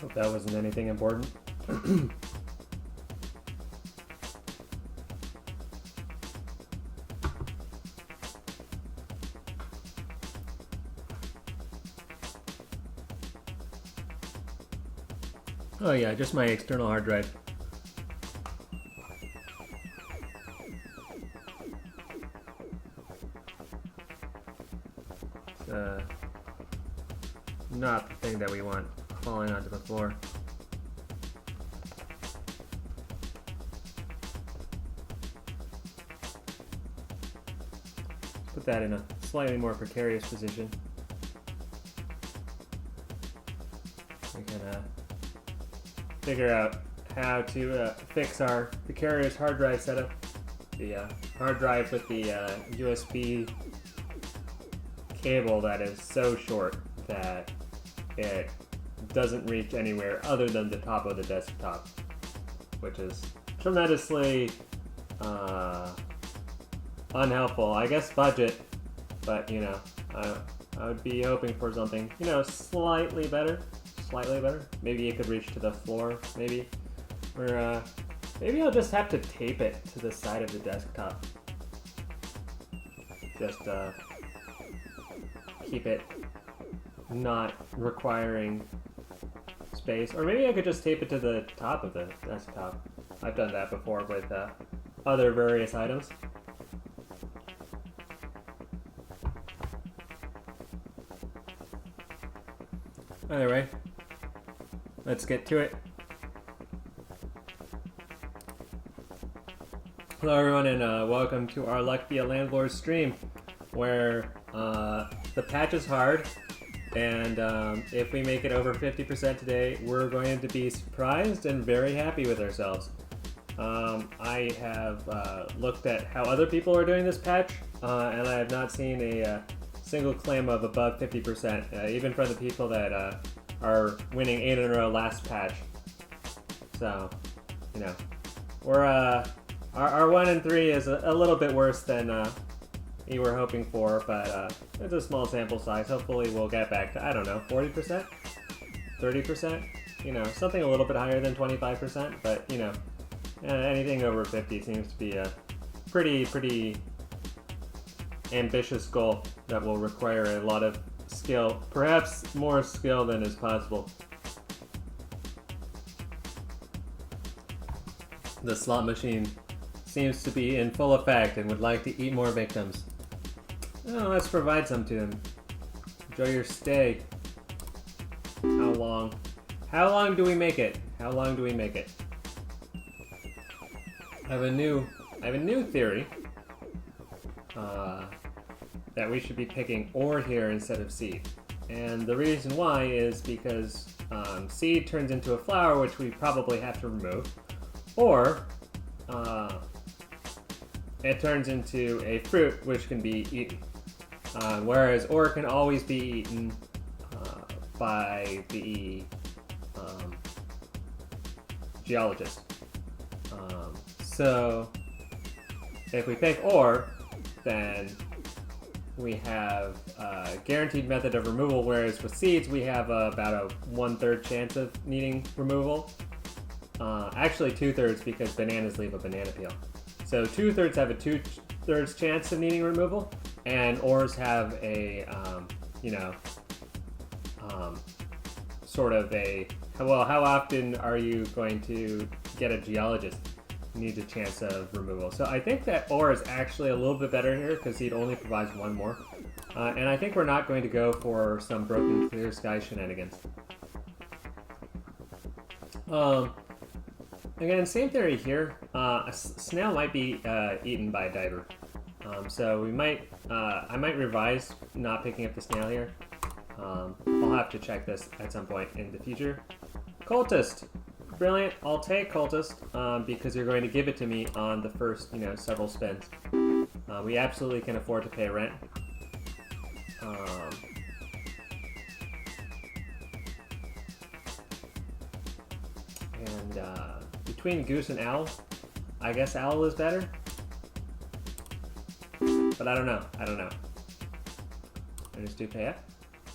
Hope that wasn't anything important. Oh yeah, just my external hard drive. It's not the thing that we want falling onto the floor. Put that in a slightly more precarious position. We can figure out how to fix our precarious hard drive setup. The hard drive with the USB cable that is so short that it doesn't reach anywhere other than the top of the desktop, which is tremendously unhelpful. I guess budget, but you know, I would be hoping for something, you know, slightly better. Maybe it could reach to the floor, maybe. Or maybe I'll just have to tape it to the side of the desktop. Just keep it not requiring space. Or maybe I could just tape it to the top of the desktop. I've done that before with other various items. Either way, let's get to it. Hello everyone, and welcome to our Luck Be a Landlord stream, where the patch is hard, and if we make it over 50% today, we're going to be surprised and very happy with ourselves. I have looked at how other people are doing this patch, and I have not seen a single claim of above 50%, even from the people that are winning 8 in a row last patch. So, you know, we're our 1 in 3 is a little bit worse than we were hoping for, but it's a small sample size. Hopefully we'll get back to, I don't know, 40%? 30%? You know, something a little bit higher than 25%, but, you know, anything over 50 seems to be a pretty ambitious goal that will require a lot of skill, perhaps more skill than is possible. The slot machine seems to be in full effect and would like to eat more victims. Oh, let's provide some to them. Enjoy your stay. How long? How long do we make it? How long do we make it? I have a new theory. That we should be picking ore here instead of seed. And the reason why is because seed turns into a flower, which we probably have to remove, or it turns into a fruit, which can be eaten. Whereas ore can always be eaten by the geologist. So if we pick ore, then we have a guaranteed method of removal, whereas with seeds we have about a 1/3 chance of needing removal. Actually 2/3, because bananas leave a banana peel. So 2/3 have a 2/3 chance of needing removal, and ores have a, sort of a, well, how often are you going to get a geologist? Needs a chance of removal. So I think that ore is actually a little bit better here because seed only provides one more. And I think we're not going to go for some broken clear sky shenanigans. Again, same theory here. A snail might be eaten by a diver. So we might, I might revise not picking up the snail here. I'll have to check this at some point in the future. Cultist. Brilliant. I'll take Cultist because you're going to give it to me on the first, several spins. We absolutely can afford to pay rent. And between Goose and Owl, I guess Owl is better. But I don't know. I just do pay up.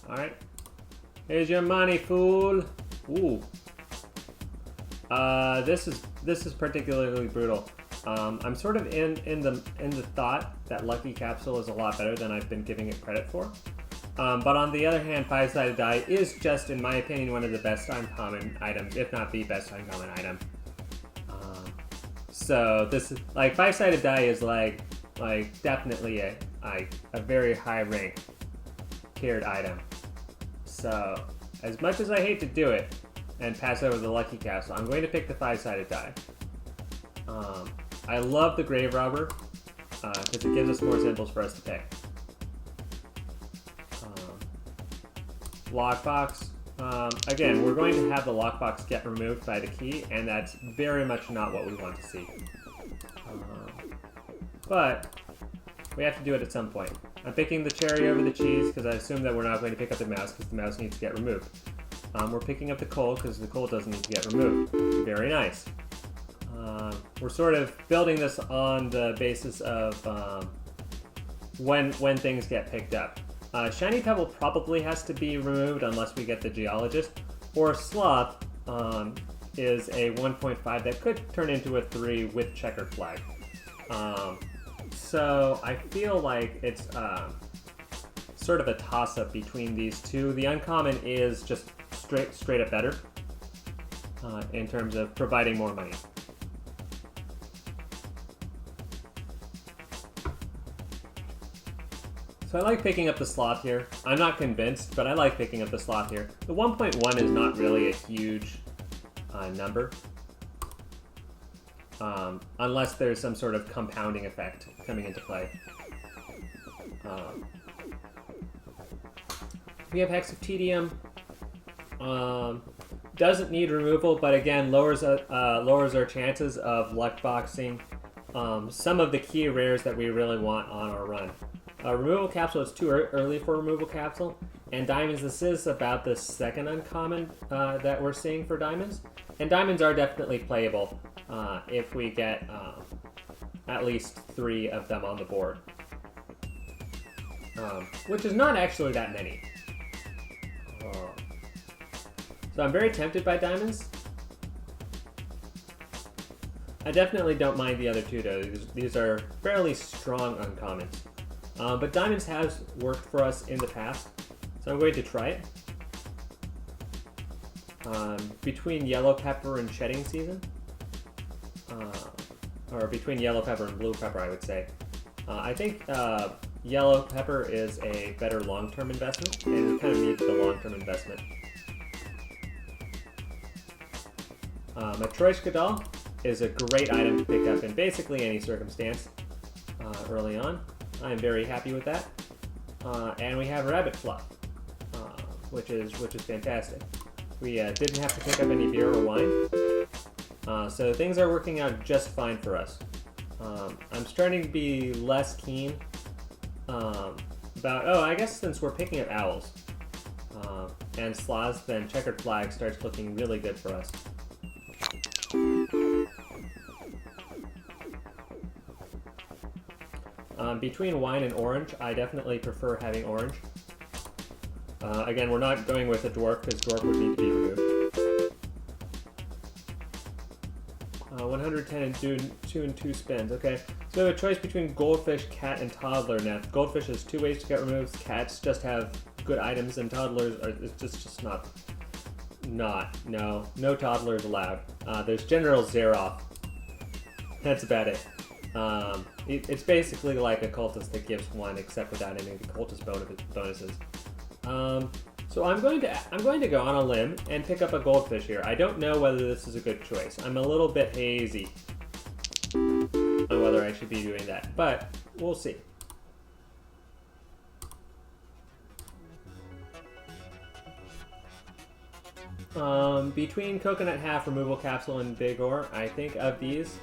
Alright. Here's your money, fool. Ooh. This is particularly brutal. I'm sort of in the thought that Lucky Capsule is a lot better than I've been giving it credit for. But on the other hand, five-sided die is just, in my opinion, one of the best uncommon items, if not the best uncommon item. So this is like five-sided die is like definitely a very high rank tiered item. So as much as I hate to do it and pass over the Lucky Capsule, I'm going to pick the five-sided die. I love the Grave Robber because it gives us more symbols for us to pick. Lockbox. Again, we're going to have the lockbox get removed by the key, and that's very much not what we want to see. But we have to do it at some point. I'm picking the cherry over the cheese because I assume that we're not going to pick up the mouse because the mouse needs to get removed. We're picking up the coal because the coal doesn't need to get removed. Very nice. We're sort of building this on the basis of when things get picked up. Shiny Pebble probably has to be removed unless we get the Geologist, or Sloth is a 1.5 that could turn into a 3 with Checkered Flag. So I feel like it's sort of a toss-up between these two. The uncommon is just straight up better in terms of providing more money. So I like picking up the Sloth here. I'm not convinced, but I like picking up the Sloth here. The 1.1 is not really a huge number. Unless there's some sort of compounding effect coming into play. We have Hex of Tedium. Doesn't need removal, but again lowers our chances of luck boxing some of the key rares that we really want on our run. Removal Capsule is too early for Removal Capsule, and Diamonds, this is about the second uncommon that we're seeing for Diamonds. And Diamonds are definitely playable if we get at least 3 of them on the board. Which is not actually that many. So I'm very tempted by Diamonds. I definitely don't mind the other two though. These are fairly strong uncommons. But Diamonds has worked for us in the past, so I'm going to try it. Between Yellow Pepper and Shedding Season, or between Yellow Pepper and Blue Pepper, I would say. I think Yellow Pepper is a better long-term investment, and it kind of needs the long-term investment. Matryoshka Doll is a great item to pick up in basically any circumstance early on. I'm very happy with that. And we have Rabbit Fluff, which is fantastic. We didn't have to pick up any beer or wine, so things are working out just fine for us. I'm starting to be less keen about, I guess since we're picking up owls and sloths, then Checkered Flag starts looking really good for us. Between wine and orange, I definitely prefer having orange. Again, we're not going with a dwarf because dwarf would need to be removed. 110 and 2 and 2 spins. Okay, so we have a choice between goldfish, cat, and toddler. Now, goldfish has 2 ways to get removed. Cats just have good items, and toddlers are just not. No toddlers allowed. There's General Zeroff. That's about it. It's basically like a cultist that gives 1, except without any of the cultist bonuses. So I'm going to go on a limb and pick up a goldfish here. I don't know whether this is a good choice. I'm a little bit hazy on whether I should be doing that, but we'll see. Between Coconut Half, Removal Capsule, and Big Ore, I think of these,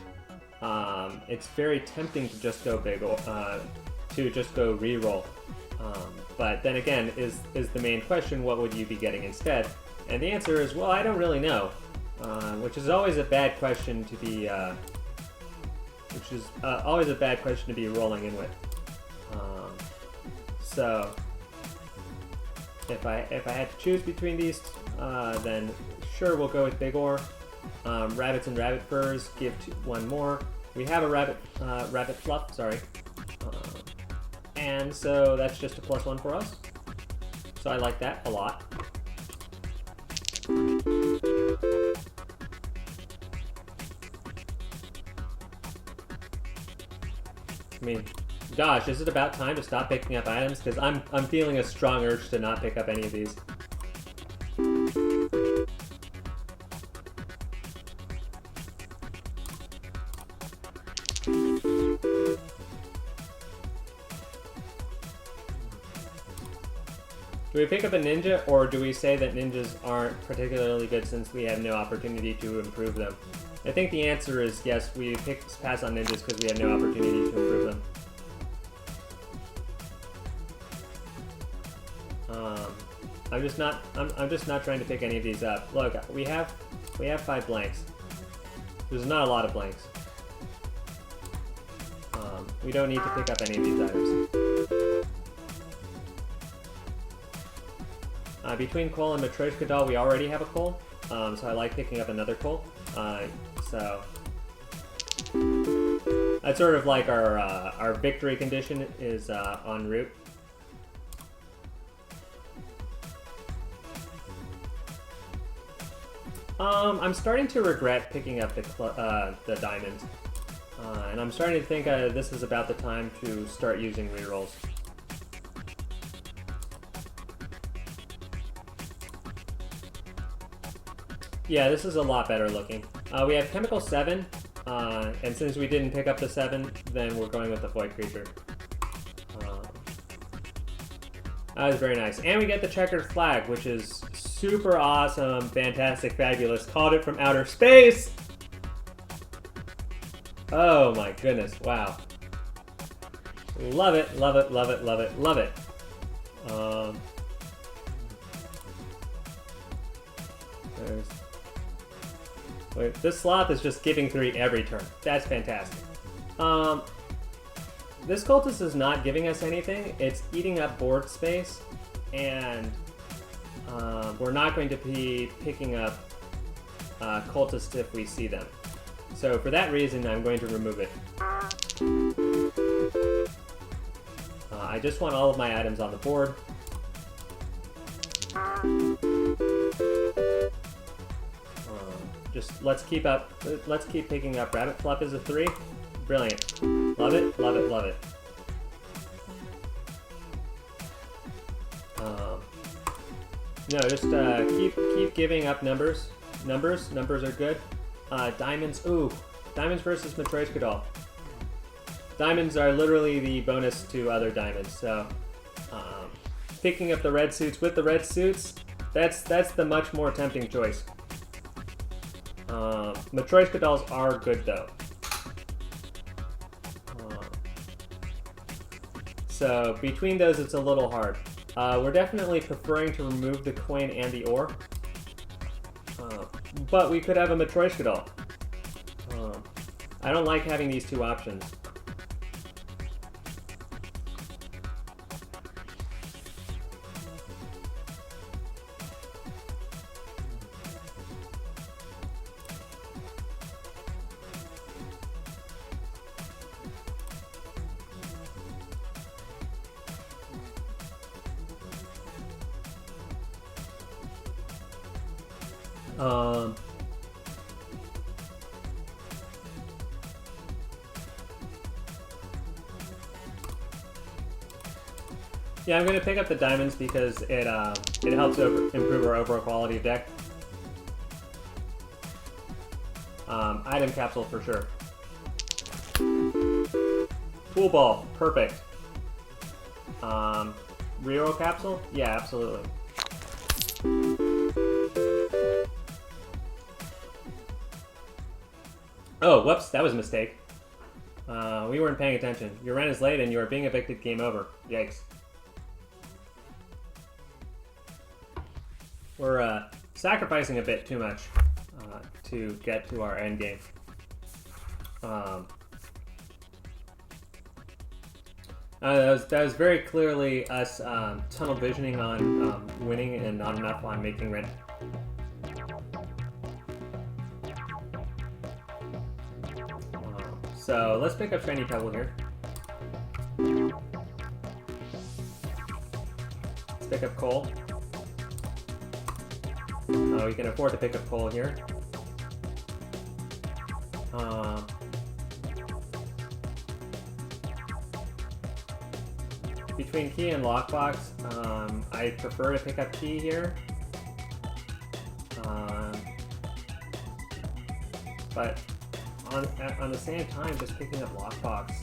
it's very tempting to just go big ore, to just go reroll. But then again, is the main question, what would you be getting instead? And the answer is, well, I don't really know, which is always a bad question to be, rolling in with. So if I had to choose between these then sure, we'll go with big ore. Rabbits and rabbit furs give one more. We have a rabbit fluff, sorry. And so that's just a +1 for us. So I like that a lot. I mean, gosh, is it about time to stop picking up items? Because I'm feeling a strong urge to not pick up any of these. Do we pick up a ninja, or do we say that ninjas aren't particularly good since we have no opportunity to improve them? I think the answer is yes, we pass on ninjas because we have no opportunity to improve them. I'm just not trying to pick any of these up. Look, we have 5 blanks. There's not a lot of blanks. We don't need to pick up any of these items. Between coal and Matryoshka doll, we already have a coal, so I like picking up another coal. So that's sort of like our victory condition is en route. I'm starting to regret picking up the diamonds, and I'm starting to think this is about the time to start using rerolls. Yeah, this is a lot better looking. We have Chemical 7, and since we didn't pick up the 7, then we're going with the Void Creature. That was very nice. And we get the checkered flag, which is super awesome, fantastic, fabulous. Called it from outer space! Oh my goodness, wow. Love it, love it, love it, love it, love it. Wait, this sloth is just giving 3 every turn. That's fantastic. This cultist is not giving us anything. It's eating up board space, and we're not going to be picking up cultists if we see them. So for that reason, I'm going to remove it. I just want all of my items on the board. Just let's keep picking up rabbit fluff as a 3. Brilliant. Love it, love it, love it. No, just keep giving up numbers. Numbers are good. Diamonds, ooh. Diamonds versus Matryoshka doll. Diamonds are literally the bonus to other diamonds, so picking up the red suits with the red suits, that's the much more tempting choice. Matryoshka dolls are good though. So between those, it's a little hard. We're definitely preferring to remove the coin and the ore. But we could have a Matryoshka doll. I don't like having these two options. Yeah, I'm going to pick up the diamonds because it helps improve our overall quality of deck. Item capsule for sure. Pool ball, perfect. Reroll capsule? Yeah, absolutely. Oh, whoops, that was a mistake. We weren't paying attention. Your rent is late and you are being evicted. Game over. Yikes. We're sacrificing a bit too much to get to our end game. That was very clearly us tunnel visioning on winning and not enough on making rent So let's pick up Shiny Pebble here. Let's pick up Coal. We can afford to pick up Coal here. Between Key and Lockbox, I prefer to pick up Key here. But on the same time, just picking up Lockbox.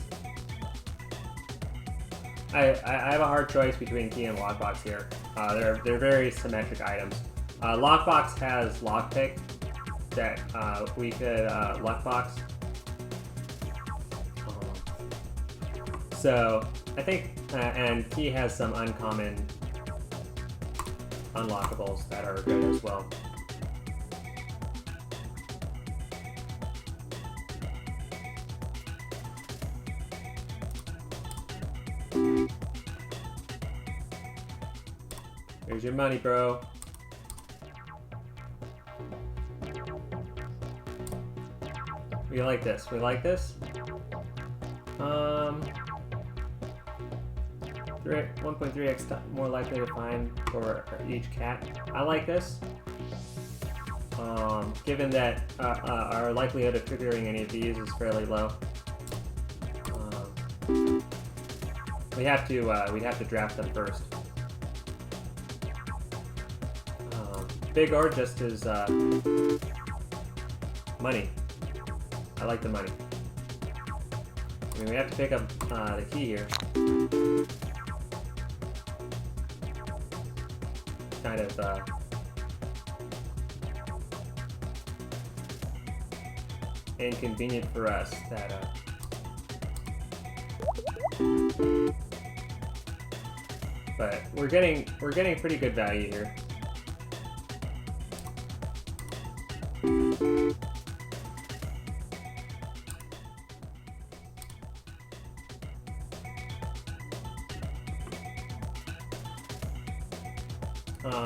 I have a hard choice between Key and Lockbox here. They're very symmetric items. Lockbox has Lockpick that we could Luckbox. So I think, and Key has some uncommon unlockables that are good as well. Here's your money, bro. We like this. We like this. 1.3x more likely to find for each cat. I like this. Given that our likelihood of triggering any of these is fairly low. We'd have to draft them first. Big or just as money. I like the money. I mean, we have to pick up the Key here. Kind of inconvenient for us that but we're getting pretty good value here.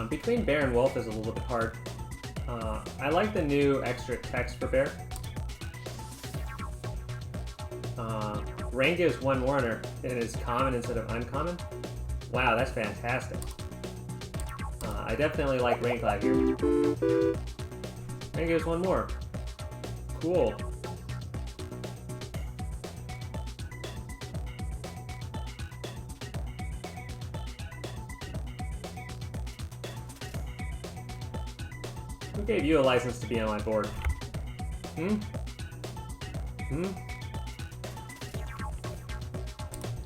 Between Bear and Wolf is a little bit hard. I like the new extra text for Bear. Rain gives one more and it's common instead of uncommon. Wow, that's fantastic. I definitely like Rain Cloud here. Rain gives one more. Cool. Who gave you a license to be on my board? Hmm?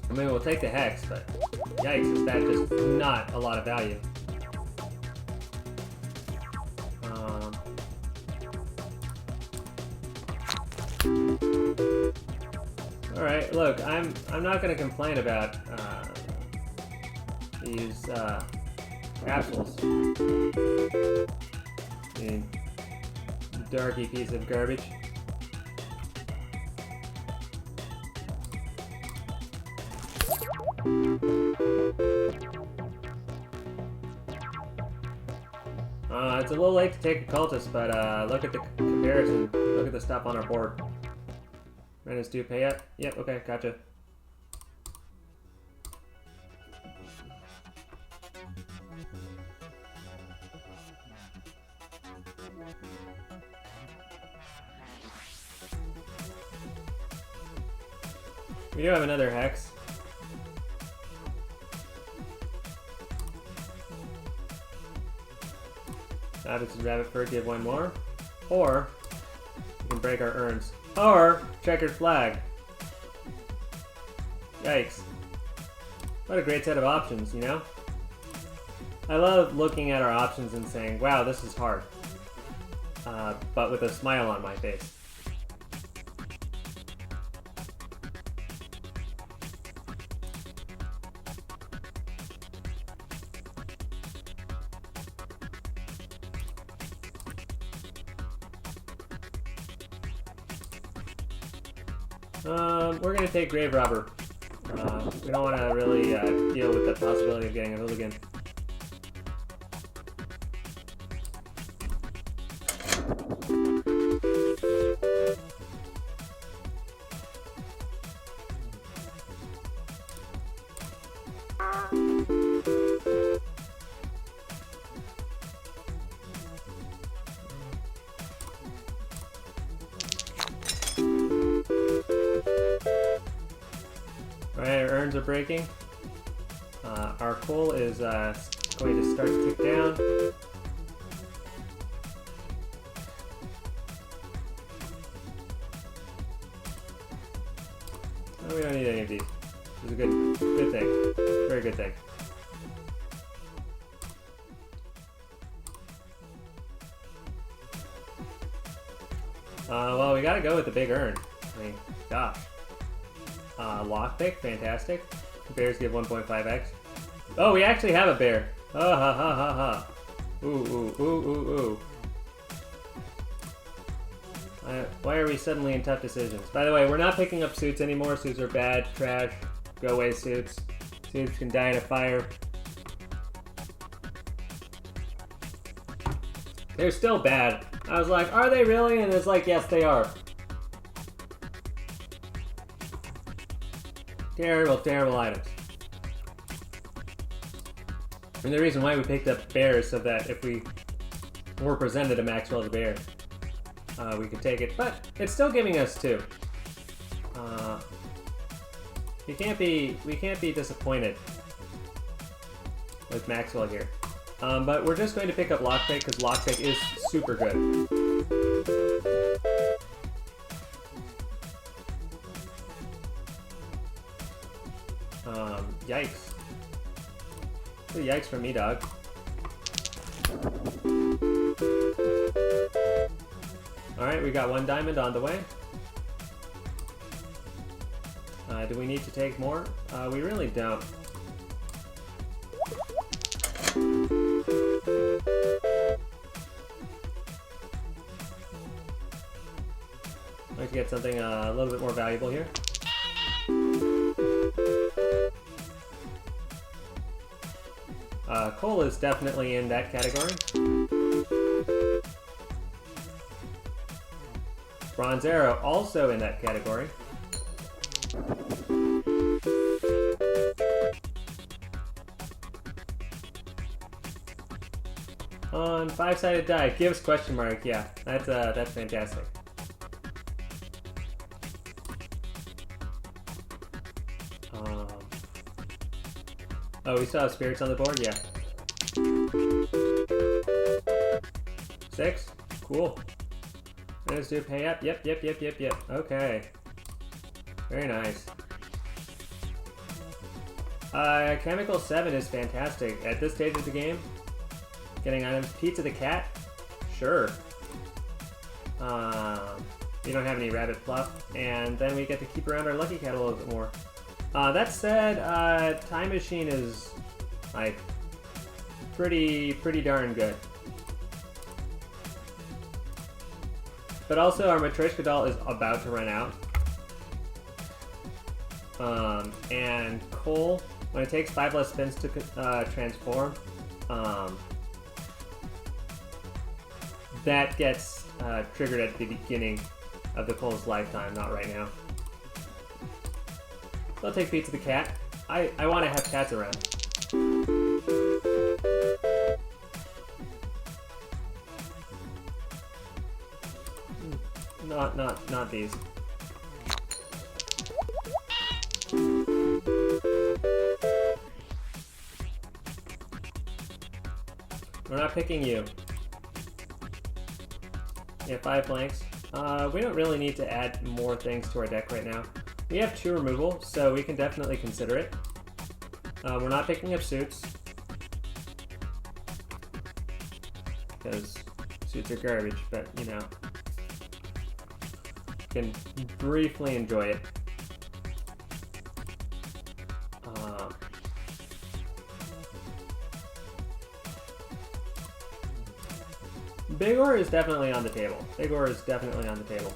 I mean, we'll take the Hex, but yikes, is that just not a lot of value? Alright, look, I'm not gonna complain about these capsules. You darky piece of garbage. It's a little late to take a cultist, but look at the comparison. Look at the stuff on our board. Renters do pay up? Yep, okay, gotcha. We do have another Hex. Rabbits and Rabbit Fur give one more. Or we can break our urns. Or checkered flag. Yikes. What a great set of options, you know? I love looking at our options and saying, wow, this is hard. But with a smile on my face. We're gonna take Grave Robber. We don't want to really deal with the possibility of getting a hooligan. urns are breaking. Our coal is going to start to tick down. Oh, we don't need any of these. This is a good thing. Very good thing. Well, we gotta go with the big urn. I mean, gosh. Lockpick, fantastic. Bears give 1.5x. Oh, we actually have a bear. Oh, ha ha ha ha. Ooh, ooh, ooh, ooh, ooh. Why are we suddenly in tough decisions? By the way, we're not picking up suits anymore. Suits are bad, trash, go away suits. Suits can die in a fire. They're still bad. I was like, are they really? And it's like, yes, they are. Terrible, terrible items. And the reason why we picked up bears so that if we were presented a Maxwell's bear, we could take it. But it's still giving us 2. We can't be disappointed with Maxwell here. But we're just going to pick up Lockpick because Lockpick is super good. Yikes. Yikes from me, dog. Alright, we got 1 diamond on the way. Do we need to take more? We really don't. I'd like to get something a little bit more valuable here. Coal is definitely in that category. Bronze arrow also in that category. On 5-sided die, gives question mark. Yeah, that's fantastic. Oh, we still have spirits on the board? Yeah. 6? Cool. Let's do pay up. Yep. Okay. Very nice. Chemical 7 is fantastic. At this stage of the game, getting items. Pizza the cat? Sure. We don't have any rabbit fluff. And then we get to keep around our lucky cat a little bit more. That said, Time Machine is, like, pretty darn good. But also, our Matryoshka doll is about to run out. And coal, when it takes 5 less spins to transform, that gets triggered at the beginning of the coal's lifetime, not right now. So I'll take Pizza the cat. I want to have cats around. Not these. We're not picking you. Yeah, 5 blanks. We don't really need to add more things to our deck right now. We have 2 removal, so we can definitely consider it. We're not picking up suits. Because suits are garbage, but, you know. You can briefly enjoy it. Big ore is definitely on the table. Big ore is definitely on the table.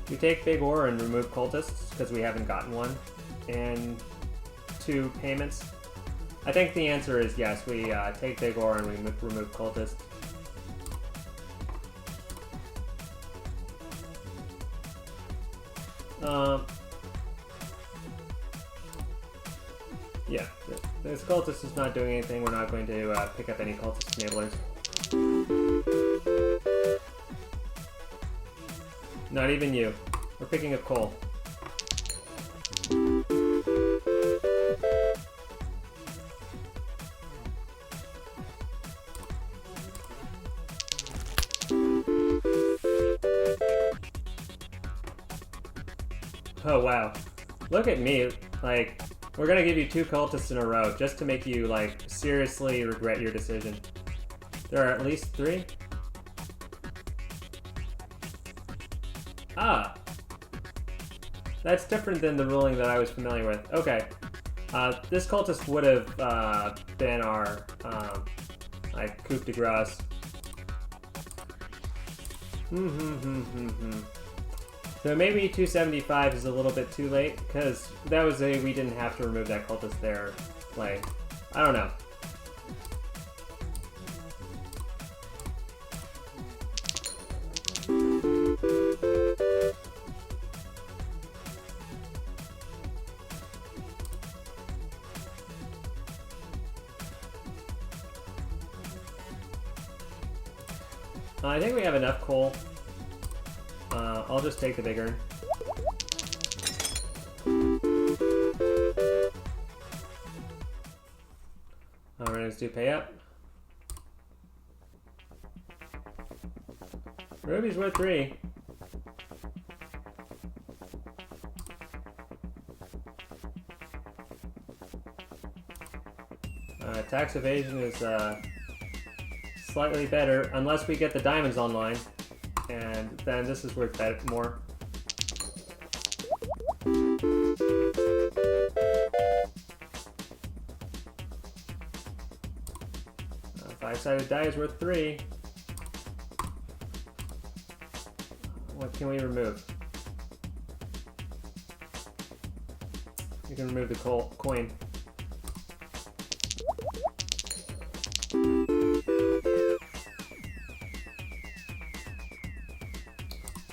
We take big ore and remove cultists because we haven't gotten one, and 2 payments. I think the answer is yes. We take big ore and we remove cultists. Yeah, this cultist is not doing anything. We're not going to pick up any cultist enablers. Not even you. We're picking up coal. Oh wow. Look at me. Like, we're gonna give you 2 cultists in a row just to make you, like, seriously regret your decision. There are at least 3? Ah! That's different than the ruling that I was familiar with. Okay. This cultist would have been our, like, coup de grace. So maybe 275 is a little bit too late, because that was we didn't have to remove that cultist there. Like, I don't know. I think we have enough coal. I'll just take the big urn. Alright, let's do pay up. Ruby's worth 3. Tax evasion is slightly better, unless we get the diamonds online. And then this is worth more. Five-sided die is worth 3. What can we remove? You can remove the coin.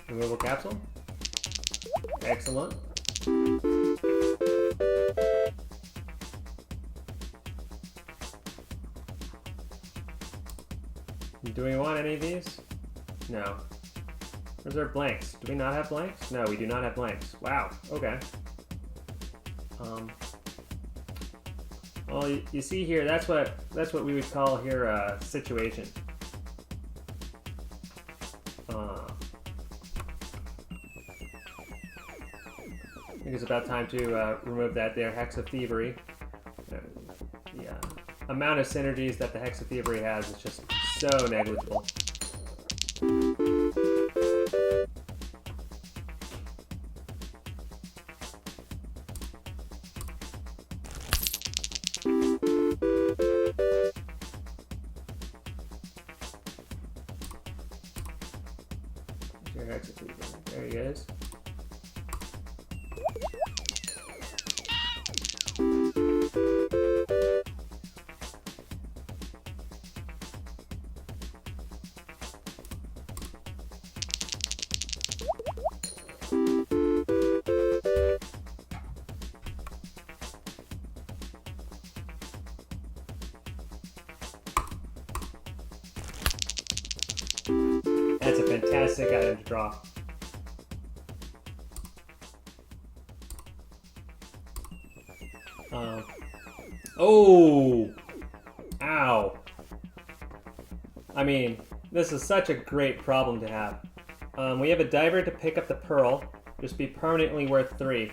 Removal capsule. Excellent. Do we want any of these? No. Reserve blanks. Do we not have blanks? No, we do not have blanks. Wow. Okay. Well, you see here, that's what we would call here a situation. I think it's about time to remove that there, Hex of Thievery. The amount of synergies that the Hex of Thievery has is just so negligible. Your Hex of Thievery. There he is. That's a fantastic item to draw. Oh! Ow. I mean, this is such a great problem to have. We have a diver to pick up the pearl, just be permanently worth 3.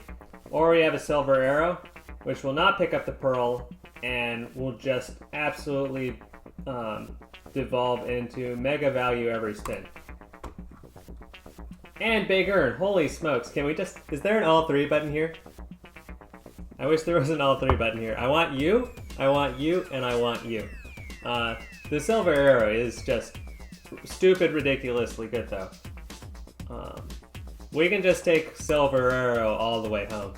Or we have a silver arrow, which will not pick up the pearl, and will just absolutely devolve into mega value every spin. And big urn, holy smokes, can we just, is there an all 3 button here? I wish there was an all 3 button here. I want you, and I want you. The silver arrow is just stupid, ridiculously good though. We can just take silver arrow all the way home.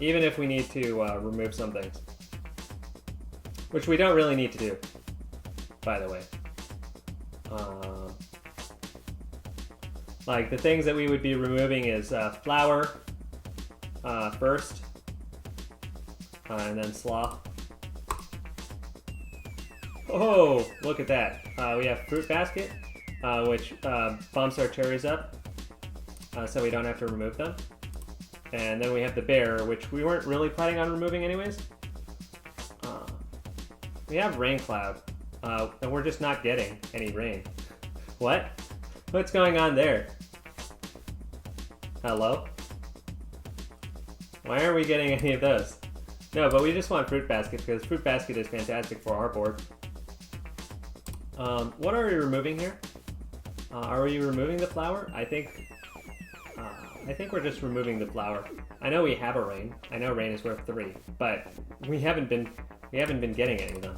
Even if we need to remove some things. Which we don't really need to do, by the way. Like the things that we would be removing is flour first. and then slaw. Oh, look at that. We have fruit basket, which bumps our cherries up, so we don't have to remove them. And then we have the bear, which we weren't really planning on removing anyways. We have rain cloud, and we're just not getting any rain. What? What's going on there? Hello? Why aren't we getting any of those? No, but we just want fruit basket because fruit basket is fantastic for our board. What are we removing here? Are we removing the flower? I think we're just removing the flower. I know we have a rain. I know rain is worth 3, but we haven't been getting any of them.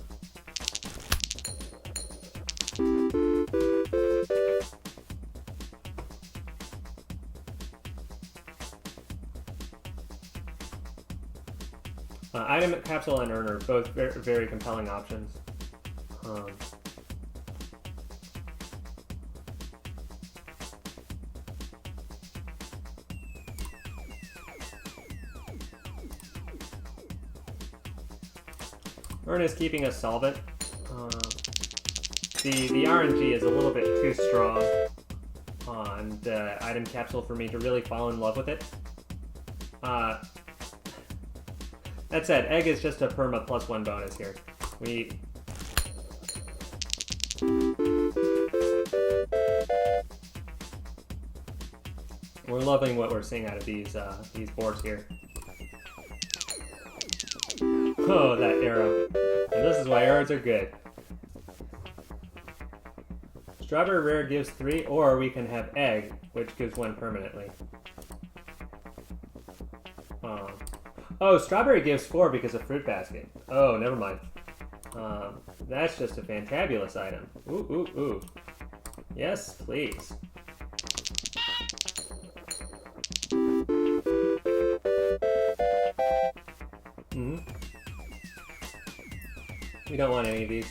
Item capsule and urn are both very, very compelling options. Urn is keeping us solvent. The RNG is a little bit too strong on the item capsule for me to really fall in love with it. That said, egg is just a perma +1 bonus here. We're loving what we're seeing out of these boards here. Oh, that arrow. And this is why arrows are good. Strawberry rare gives 3, or we can have egg, which gives 1 permanently. Oh, strawberry gives 4 because of fruit basket. Oh, never mind. That's just a fantabulous item. Ooh, ooh, ooh. Yes, please. We don't want any of these.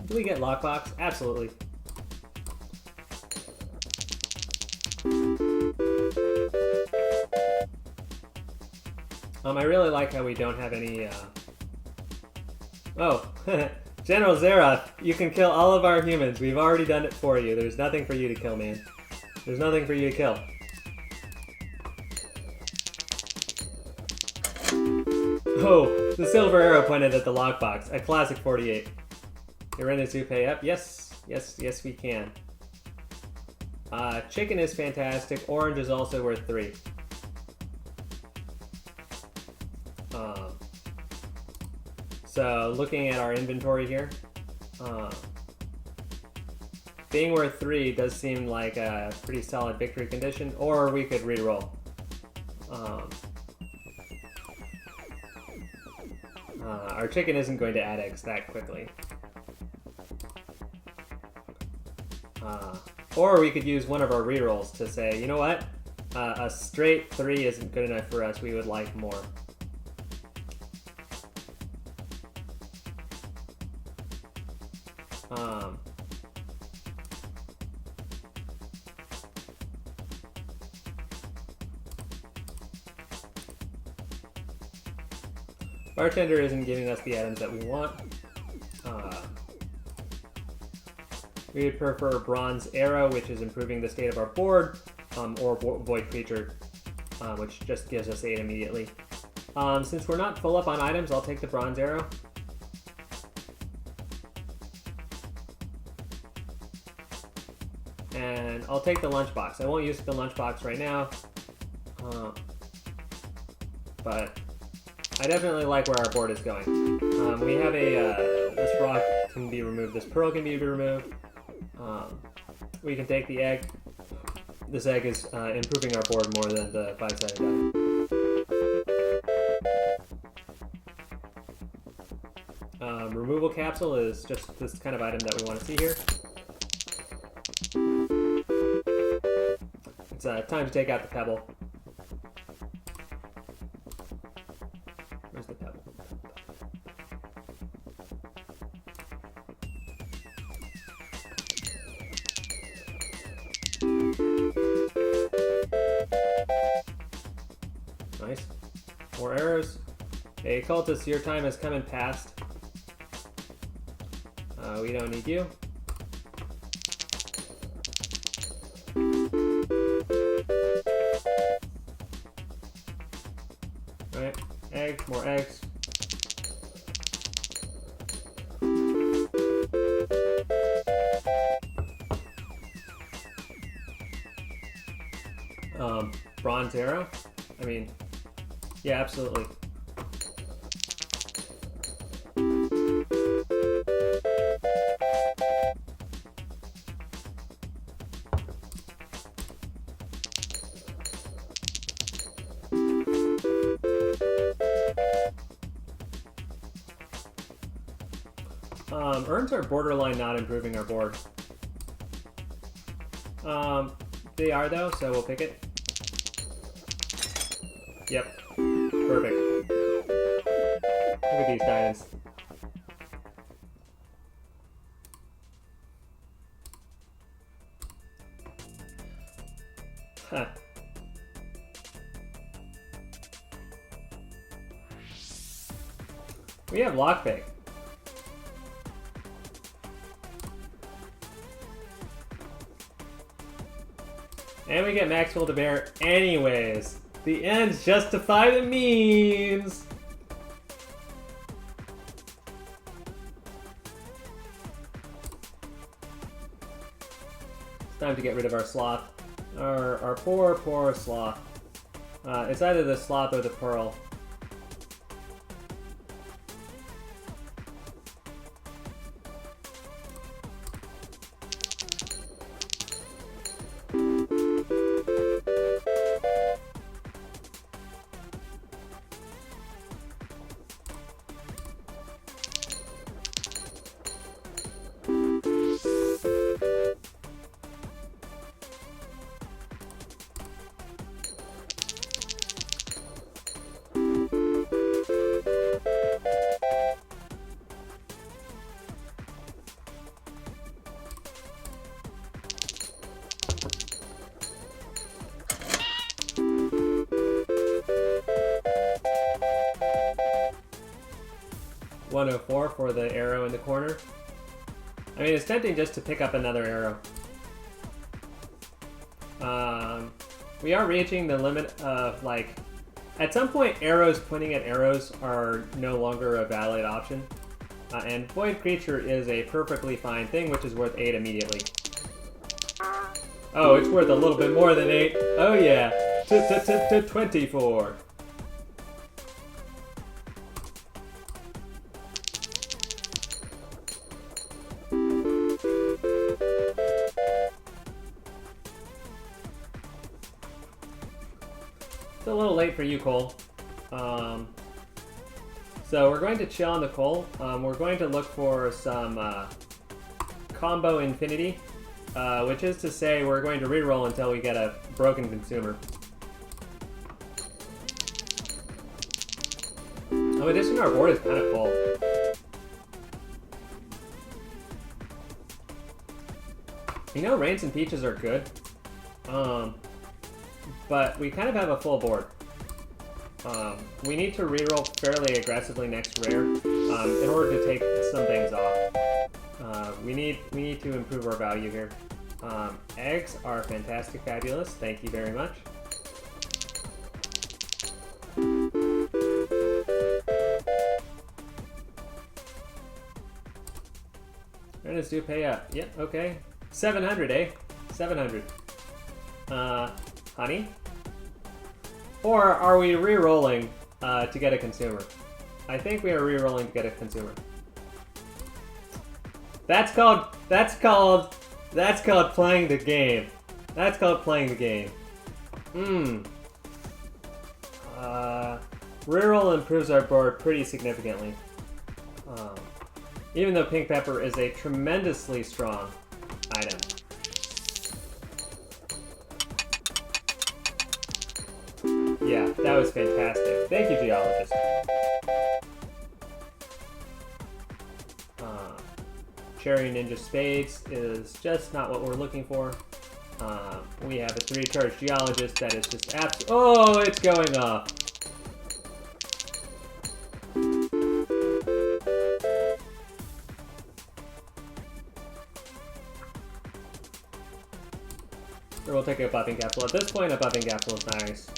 Do we get lockbox? Absolutely. I really like how we don't have any, Oh, General Zeroth, you can kill all of our humans. We've already done it for you. There's nothing for you to kill, man. There's nothing for you to kill. Oh, the silver arrow pointed at the lockbox. A classic 48. Irenizu pay up? Yes, yes, yes we can. Chicken is fantastic. Orange is also worth 3. So looking at our inventory here, being worth 3 does seem like a pretty solid victory condition, or we could reroll. Our chicken isn't going to add eggs that quickly. Or we could use one of our rerolls to say, you know what? A straight 3 isn't good enough for us. We would like more. Bartender isn't giving us the items that we want. We would prefer Bronze Arrow, which is improving the state of our board, or Void Creature, which just gives us 8 immediately. Since we're not full up on items, I'll take the Bronze Arrow. And I'll take the Lunchbox. I won't use the Lunchbox right now, but I definitely like where our board is going. We have this rock can be removed, this pearl can be removed. We can take the egg. This egg is improving our board more than the 5-sided die. Removal capsule is just this kind of item that we want to see here. It's time to take out the pebble. Where's the pebble? More arrows. Hey, cultist, your time has come and passed. We don't need you. Alright, eggs, more eggs. Bronze arrow? I mean, yeah, absolutely. Urns are borderline not improving our board. They are though, so we'll pick it. Yep. Perfect. Look at these diamonds. Huh. We have lockpick. And we get Maxwell to bear anyways. The ends justify the means. It's time to get rid of our sloth. Our poor, poor sloth. It's either the sloth or the pearl. $104 for the arrow in the corner. I mean, it's tempting just to pick up another arrow. We are reaching the limit of, like, at some point arrows pointing at arrows are no longer a valid option. And Void Creature is a perfectly fine thing, which is worth 8 immediately. Oh, it's worth a little bit more than 8. Oh yeah, 24. It's a little late for you, Cole. So we're going to chill on the coal. We're going to look for some combo infinity, which is to say we're going to reroll until we get a broken consumer. Oh, in addition, our board is kind of full. You know, Rains and Peaches are good. But we kind of have a full board. We need to reroll fairly aggressively next rare in order to take some things off. We need to improve our value here. Eggs are fantastic, fabulous. Thank you very much. Rentals do pay up. Yep, okay. 700, eh? 700. Honey? Or are we re-rolling to get a consumer? I think we are re-rolling to get a consumer. That's called playing the game. That's called playing the game. Reroll improves our board pretty significantly. Even though pink pepper is a tremendously strong item. Yeah, that was fantastic. Thank you, Geologist. Cherry Ninja Spades is just not what we're looking for. We have a 3-charge Geologist that is just oh, it's going off. Or we'll take a buffing capsule. At this point, a buffing capsule is nice.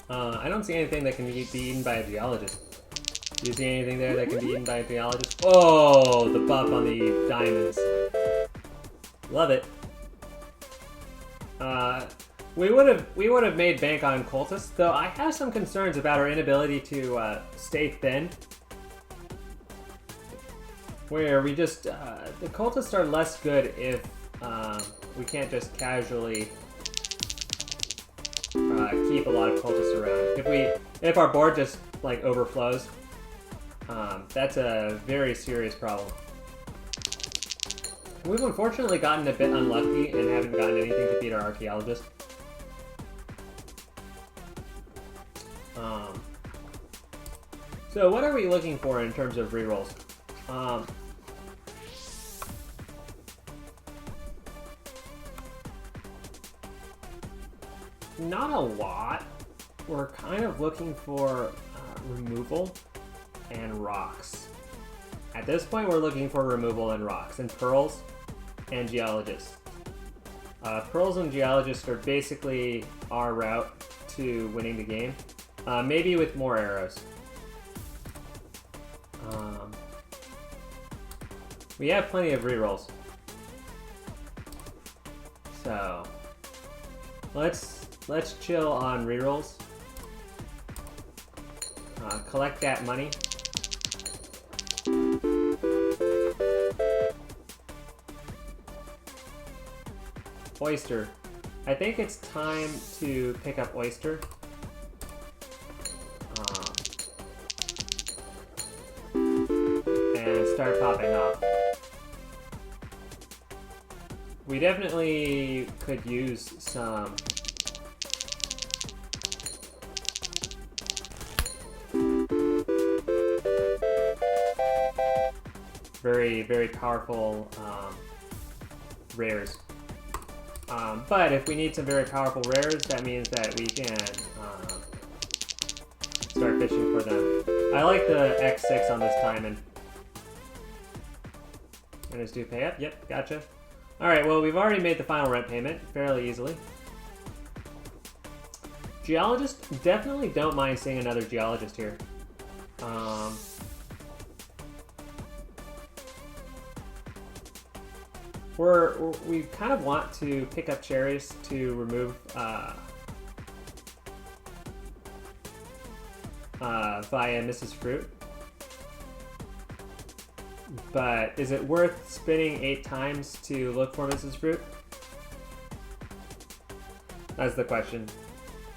I don't see anything that can be eaten by a geologist. Do you see anything there that can be eaten by a geologist? Oh, the buff on the diamonds. Love it. We would have made bank on cultists, though I have some concerns about our inability to stay thin. Where we just the cultists are less good if we can't just casually keep a lot of cultists around. If our board just like overflows, that's a very serious problem. We've unfortunately gotten a bit unlucky and haven't gotten anything to beat our archaeologist. So what are we looking for in terms of rerolls? Not a lot. We're kind of looking for removal and rocks. At this point, we're looking for removal and rocks, and pearls and geologists. Pearls and geologists are basically our route to winning the game. Maybe with more arrows. We have plenty of rerolls. So let's chill on rerolls. Collect that money. Oyster. I think it's time to pick up Oyster. And start popping off. We definitely could use some very, very powerful rares. But if we need some very powerful rares, that means that we can start fishing for them. I like the X6 on this diamond. And it's due pay up? Yep, gotcha. Alright, well, we've already made the final rent payment fairly easily. Geologist, definitely don't mind seeing another geologist here. We kind of want to pick up cherries to remove via Mrs. Fruit. But is it worth spinning 8 times to look for Mrs. Fruit? That's the question.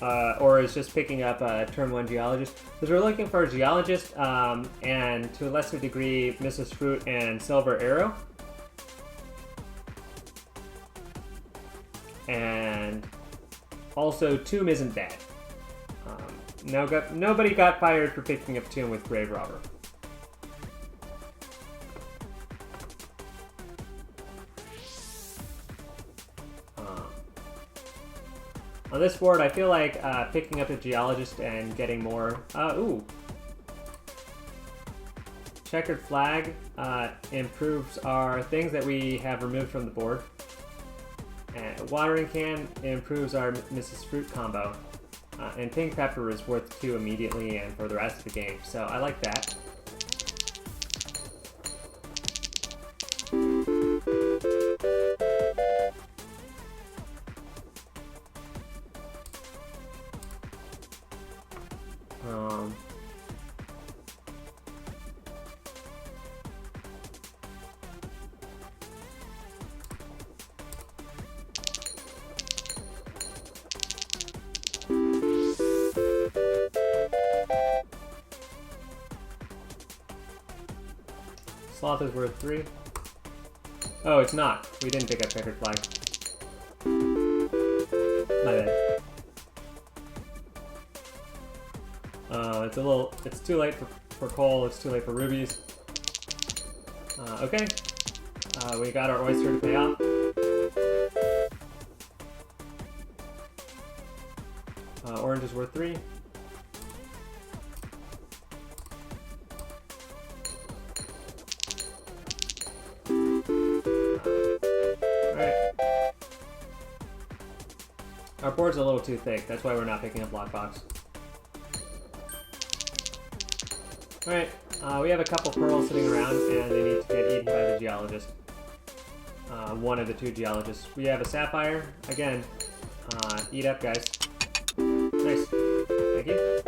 Or is just picking up a turn 1 geologist? Because we're looking for a geologist and to a lesser degree Mrs. Fruit and Silver Arrow. And also Tomb isn't bad. Nobody got fired for picking up Tomb with Grave Robber. On this board, I feel like picking up a geologist and getting more. Ooh. Checkered flag improves our things that we have removed from the board. And watering can improves our Mrs. Fruit combo. And pink pepper is worth 2 immediately and for the rest of the game. So I like that. Sloth is worth 3. Oh, it's not. We didn't pick up checkered flag. My bad. It's too late for coal, it's too late for rubies. Okay. We got our oyster to pay off. Orange is worth 3. Alright. Our board's a little too thick, that's why we're not picking up lockbox. Alright, we have a couple pearls sitting around and they need to get eaten by the geologist. One of the 2 geologists. We have a sapphire. Again, eat up, guys. Nice. Thank you.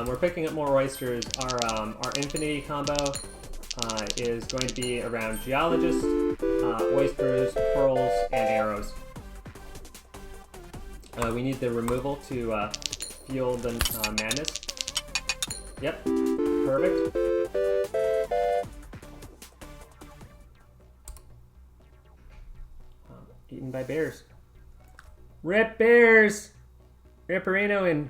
We're picking up more oysters. Our infinity combo is going to be around geologists, oysters, pearls, and arrows. We need the removal to fuel the madness. Yep, perfect. Eaten by bears. Rip bears! Ripperino and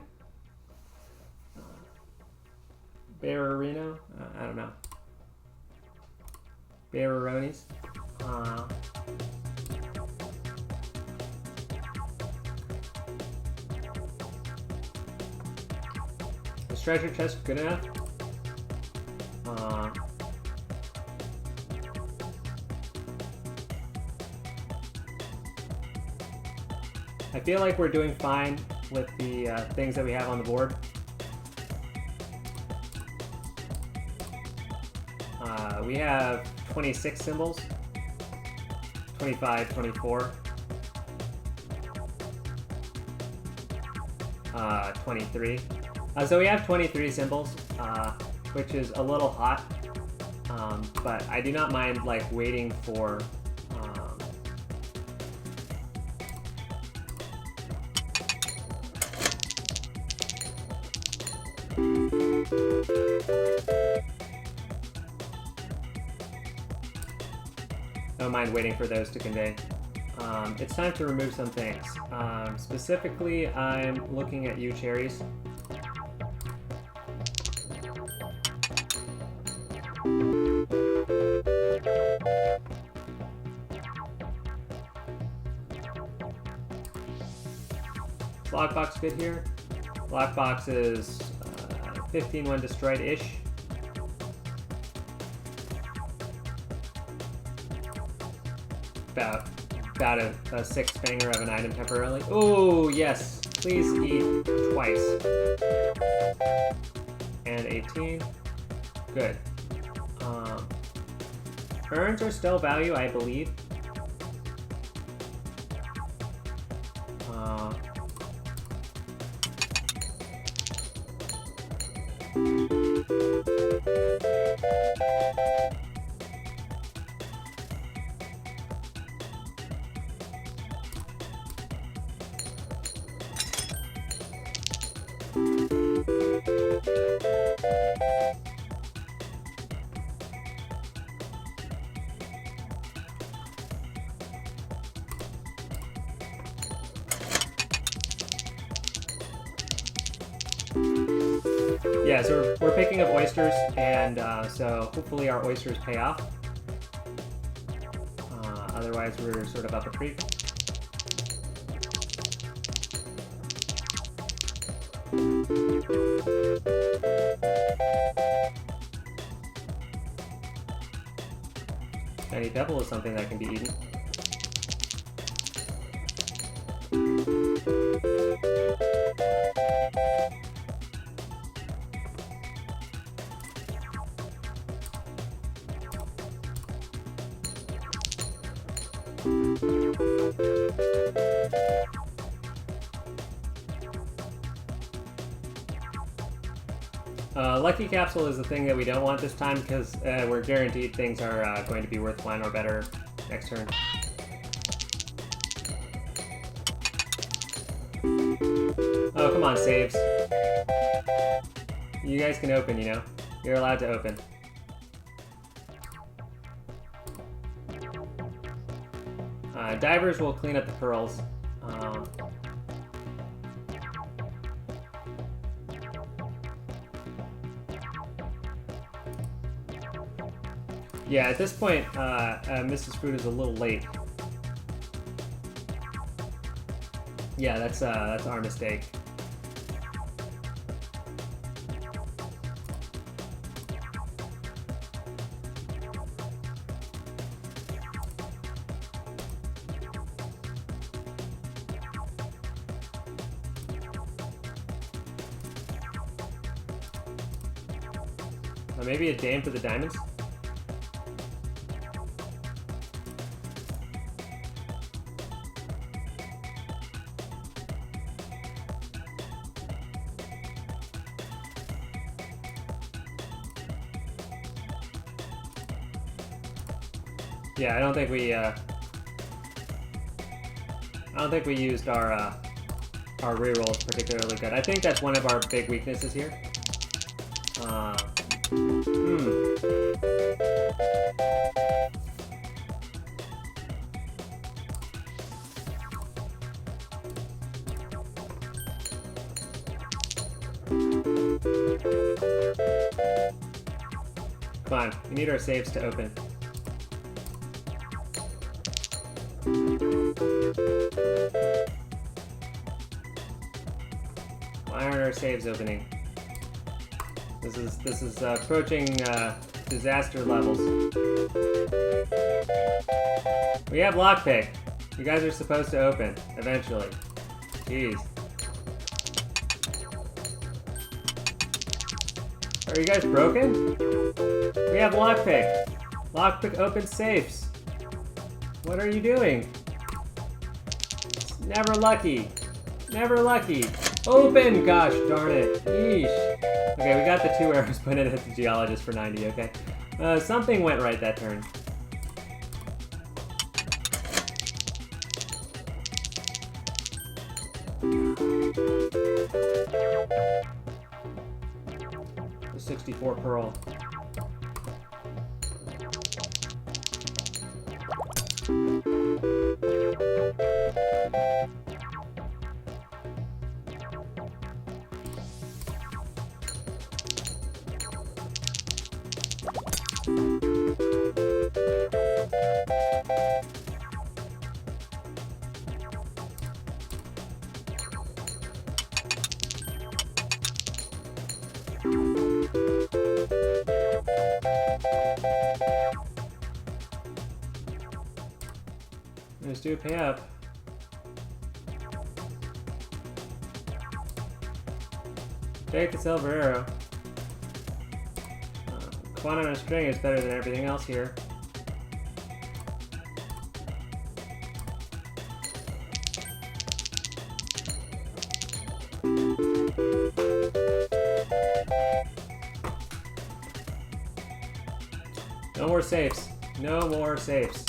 Bearerino? I don't know. Beareronis. Is treasure chest good enough? I feel like we're doing fine with the things that we have on the board. We have 26 symbols, 25, 24, 23. So we have 23 symbols, which is a little hot, but I do not mind like waiting for don't mind waiting for those to convey. It's time to remove some things. Specifically, I'm looking at you, cherries. Lockbox good here. Lockbox is 15 when destroyed-ish. About a 6 banger of an item temporarily. Oh yes, please eat twice. And 18. Good. Urns are still value, I believe. Yeah, so we're picking up oysters, and so hopefully our oysters pay off. Otherwise, we're sort of up a creek. Shiny Devil is something that can be eaten. Lucky Capsule is the thing that we don't want this time because we're guaranteed things are going to be worth 1 or better next turn. Oh, come on, saves. You guys can open, you know? You're allowed to open. Divers will clean up the pearls. Yeah, at this point, Mrs. Fruit is a little late. Yeah, that's our mistake. Maybe a dame for the diamonds? Yeah, I don't think we used our rerolls particularly good. I think that's one of our big weaknesses here. Come on, we need our saves to open. Why aren't our saves opening? This is approaching disaster levels. We have lockpick. You guys are supposed to open eventually. Jeez. Are you guys broken? We have lockpick. Lockpick open safes. What are you doing? It's never lucky. Never lucky. Open! Gosh darn it. Yeesh. Okay, we got the 2 arrows pointed at the geologist for 90, okay? Something went right that turn. The 64 pearl. Let's do a pay up. Take the silver arrow. Quantity on a string is better than everything else here. No more safes. No more safes.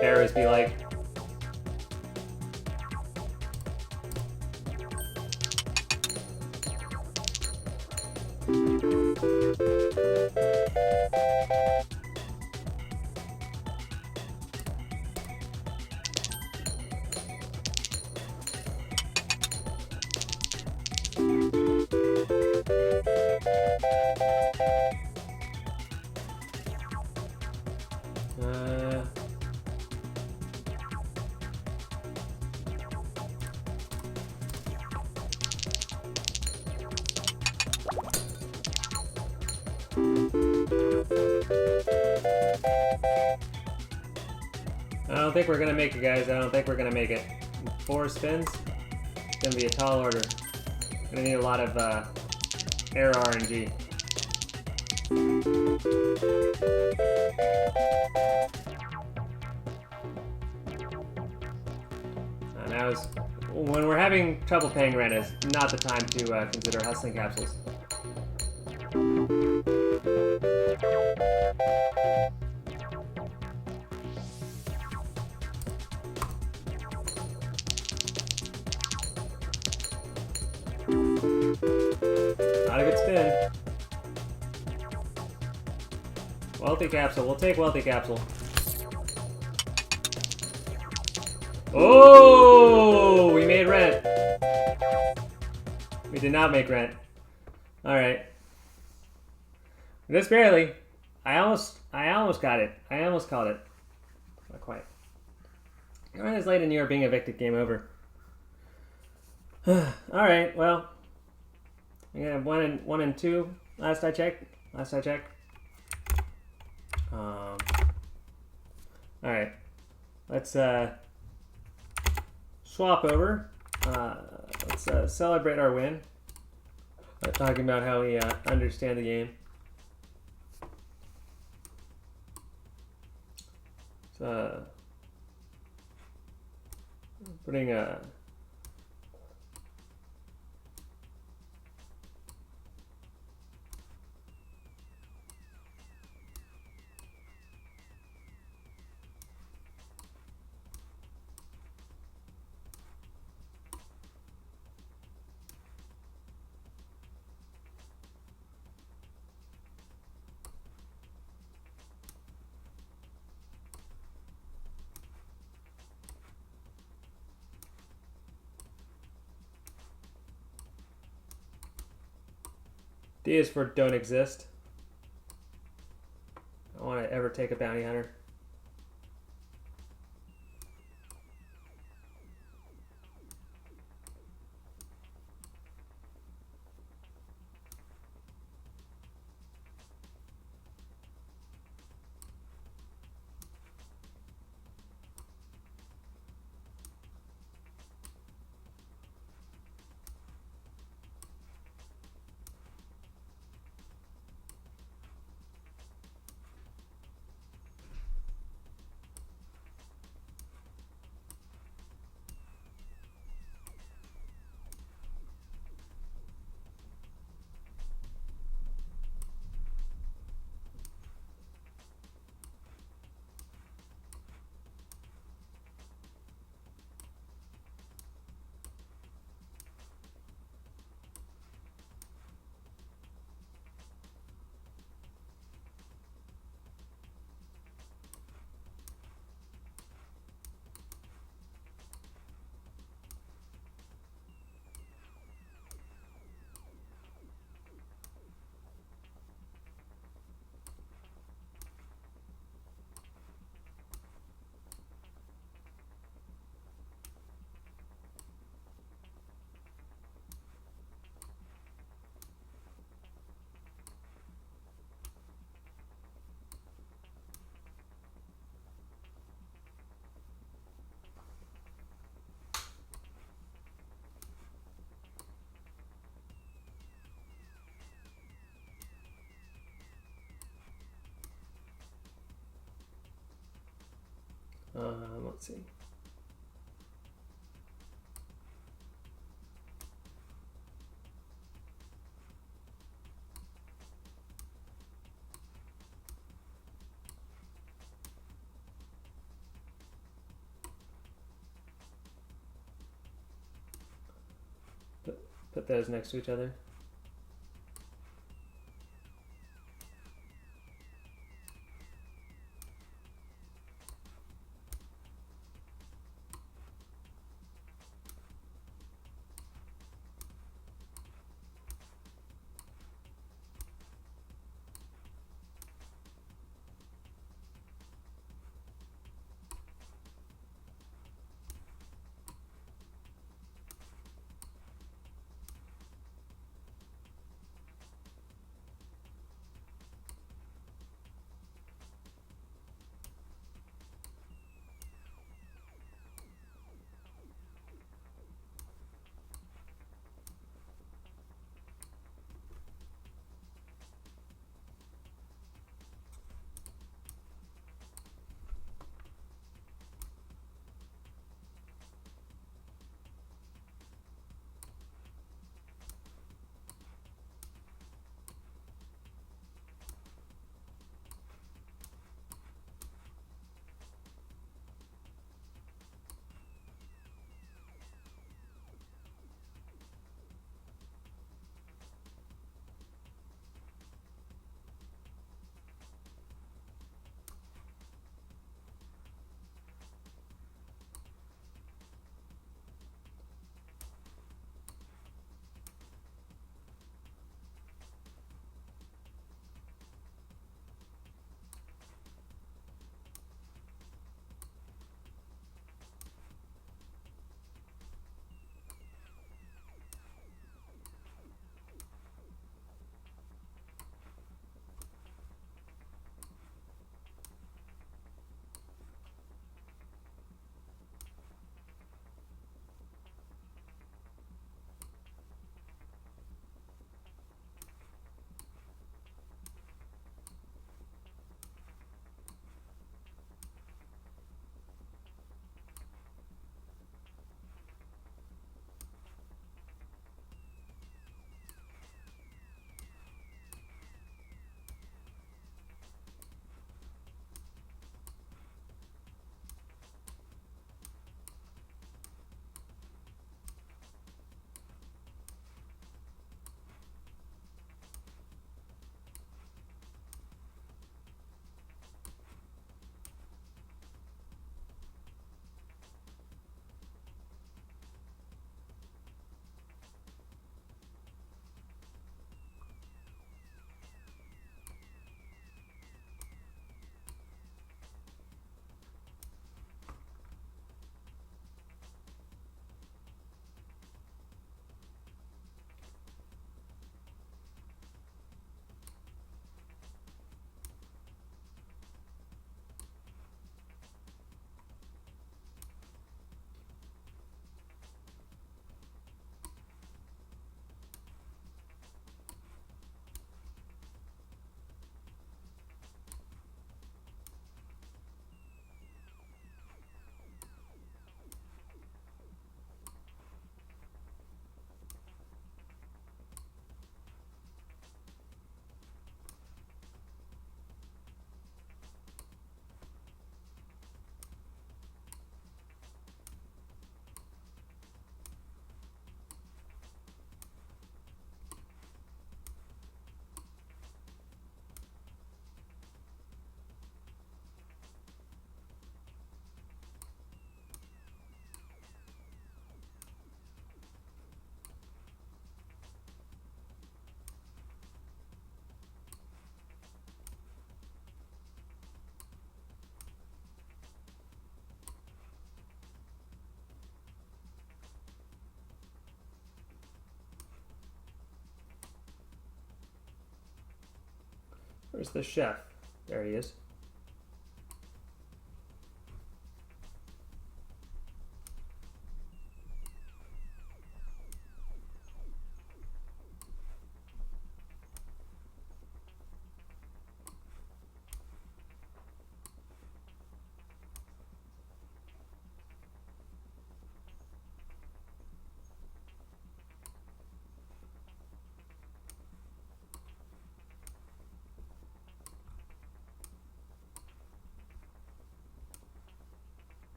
Arrows be like. I don't think we're gonna make it, guys. I don't think we're gonna make it. 4 spins? It's gonna be a tall order. Gonna need a lot of air RNG. Now is when we're having trouble paying rent is not the time to consider hustling capsules. Not a good spin. Wealthy capsule. We'll take wealthy capsule. Oh, we made rent. We did not make rent. All right. Just barely. I almost got it. I almost caught it. Not quite. Rent is late and you are being evicted. Game over. All right. Well, we have one and two. Last I checked. All right. Let's swap over. Let's celebrate our win. Talking about how we understand the game. So, putting a D is for don't exist. I don't want to ever take a bounty hunter. Let's see. Put those next to each other. Where's the chef? There he is.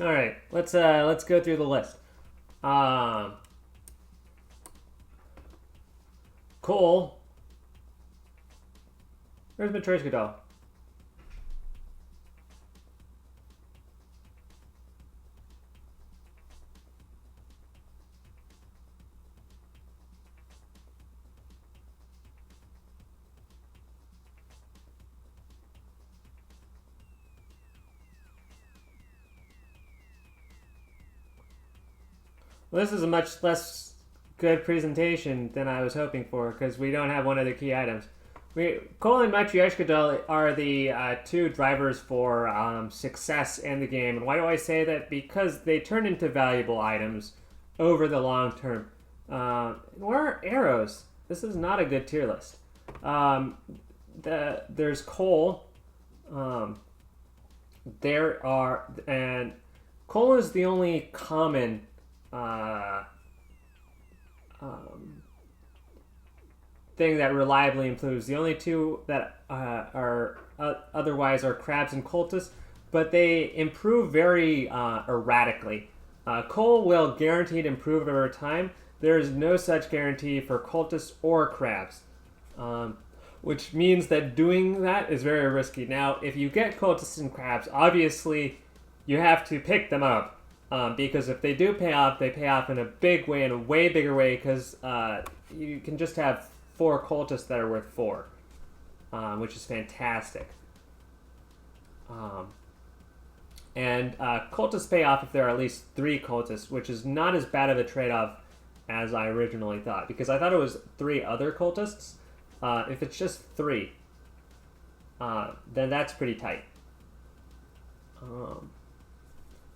All right, let's go through the list. Cole. Where's Matryoshka doll? Well, this is a much less good presentation than I was hoping for because we don't have one of the key items. Cole and Matryoshka doll are the two drivers for success in the game. And why do I say that? Because they turn into valuable items over the long term. Where are arrows? This is not a good tier list. There's Cole. And Cole is the only common thing that reliably improves. The only two that are otherwise are crabs and cultists, but they improve very erratically. Coal will guaranteed improve over time. There is no such guarantee for cultists or crabs, which means that doing that is very risky. Now, if you get cultists and crabs, obviously you have to pick them up. Because if they do pay off, they pay off in a big way, in a way bigger way, because you can just have 4 cultists that are worth 4, which is fantastic. And cultists pay off if there are at least 3 cultists, which is not as bad of a trade-off as I originally thought, because I thought it was 3 other cultists. If it's just 3, then that's pretty tight.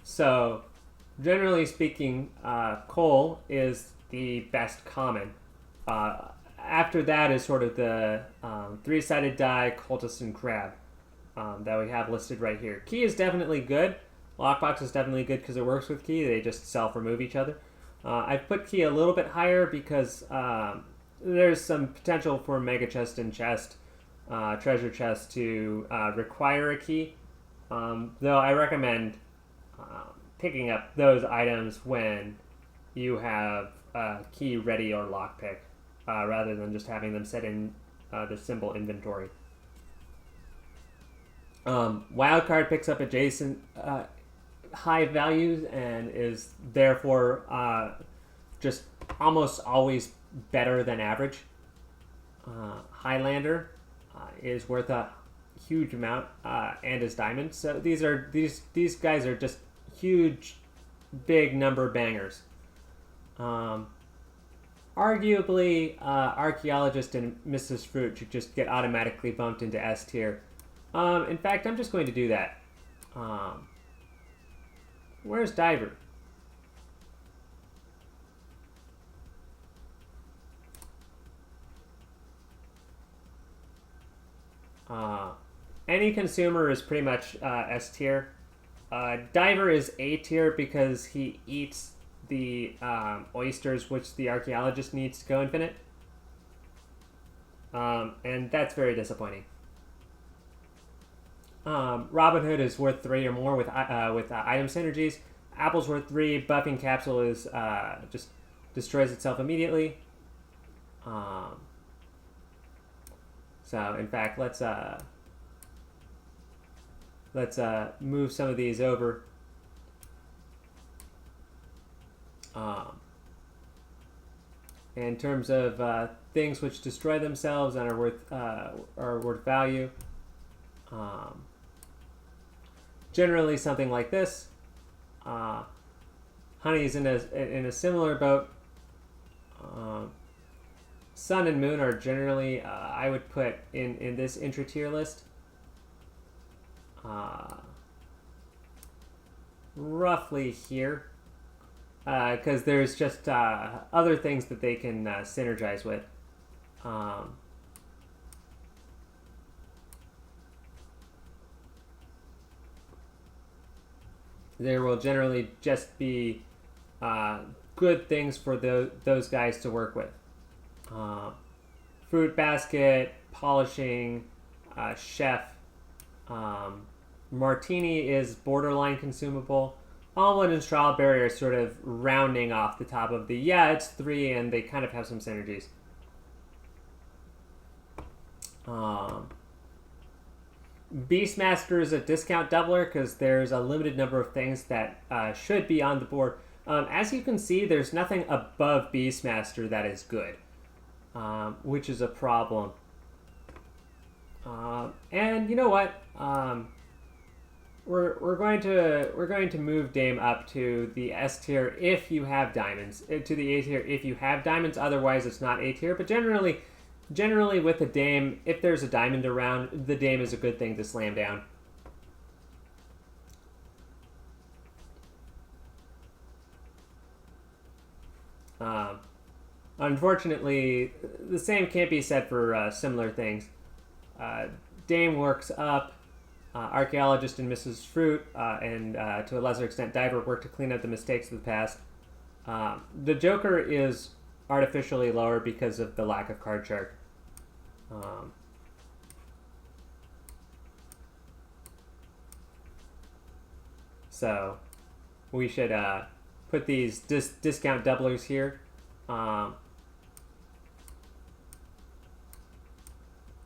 So, generally speaking, coal is the best common. After that is sort of the 3-sided die, cultist, and crab that we have listed right here. Key is definitely good. Lockbox is definitely good because it works with key. They just self-remove each other. I've put key a little bit higher because there's some potential for mega chest and chest, treasure chest to require a key. Though I recommend picking up those items when you have key ready or lockpick, rather than just having them set in the symbol inventory. Wildcard picks up adjacent high values and is therefore just almost always better than average. Highlander is worth a huge amount, and is diamond. So these guys are just huge, big number bangers. Arguably, Archaeologist and Mrs. Fruit should just get automatically bumped into S tier. In fact, I'm just going to do that. Where's Diver? Any consumer is pretty much S tier. Diver is A tier because he eats the oysters which the archaeologist needs to go infinite. And that's very disappointing. Robin Hood is worth 3 or more with item synergies. Apple's worth 3. Buffing Capsule is just destroys itself immediately. So in fact, let's move some of these over. In terms of things which destroy themselves and are worth value, generally something like this Honey's in a similar boat. Sun and Moon are generally I would put in this intra tier list. Roughly here, because there's just other things that they can synergize with. There will generally just be good things for those guys to work with. Fruit basket, polishing, chef. Martini is borderline consumable. Almond and strawberry are sort of rounding off the top of the, yeah, it's 3, and they kind of have some synergies. Beastmaster is a discount doubler because there's a limited number of things that should be on the board. As you can see, there's nothing above Beastmaster that is good, which is a problem. And you know what? We're going to move Dame up to the S tier if you have diamonds, to the A tier if you have diamonds. Otherwise, it's not A tier. But generally with the Dame, if there's a diamond around, the Dame is a good thing to slam down. Unfortunately, the same can't be said for similar things. Dame works up. Archaeologist and Mrs. Fruit, and to a lesser extent, Diver work to clean up the mistakes of the past. The Joker is artificially lower because of the lack of card shark. So we should put these discount doublers here.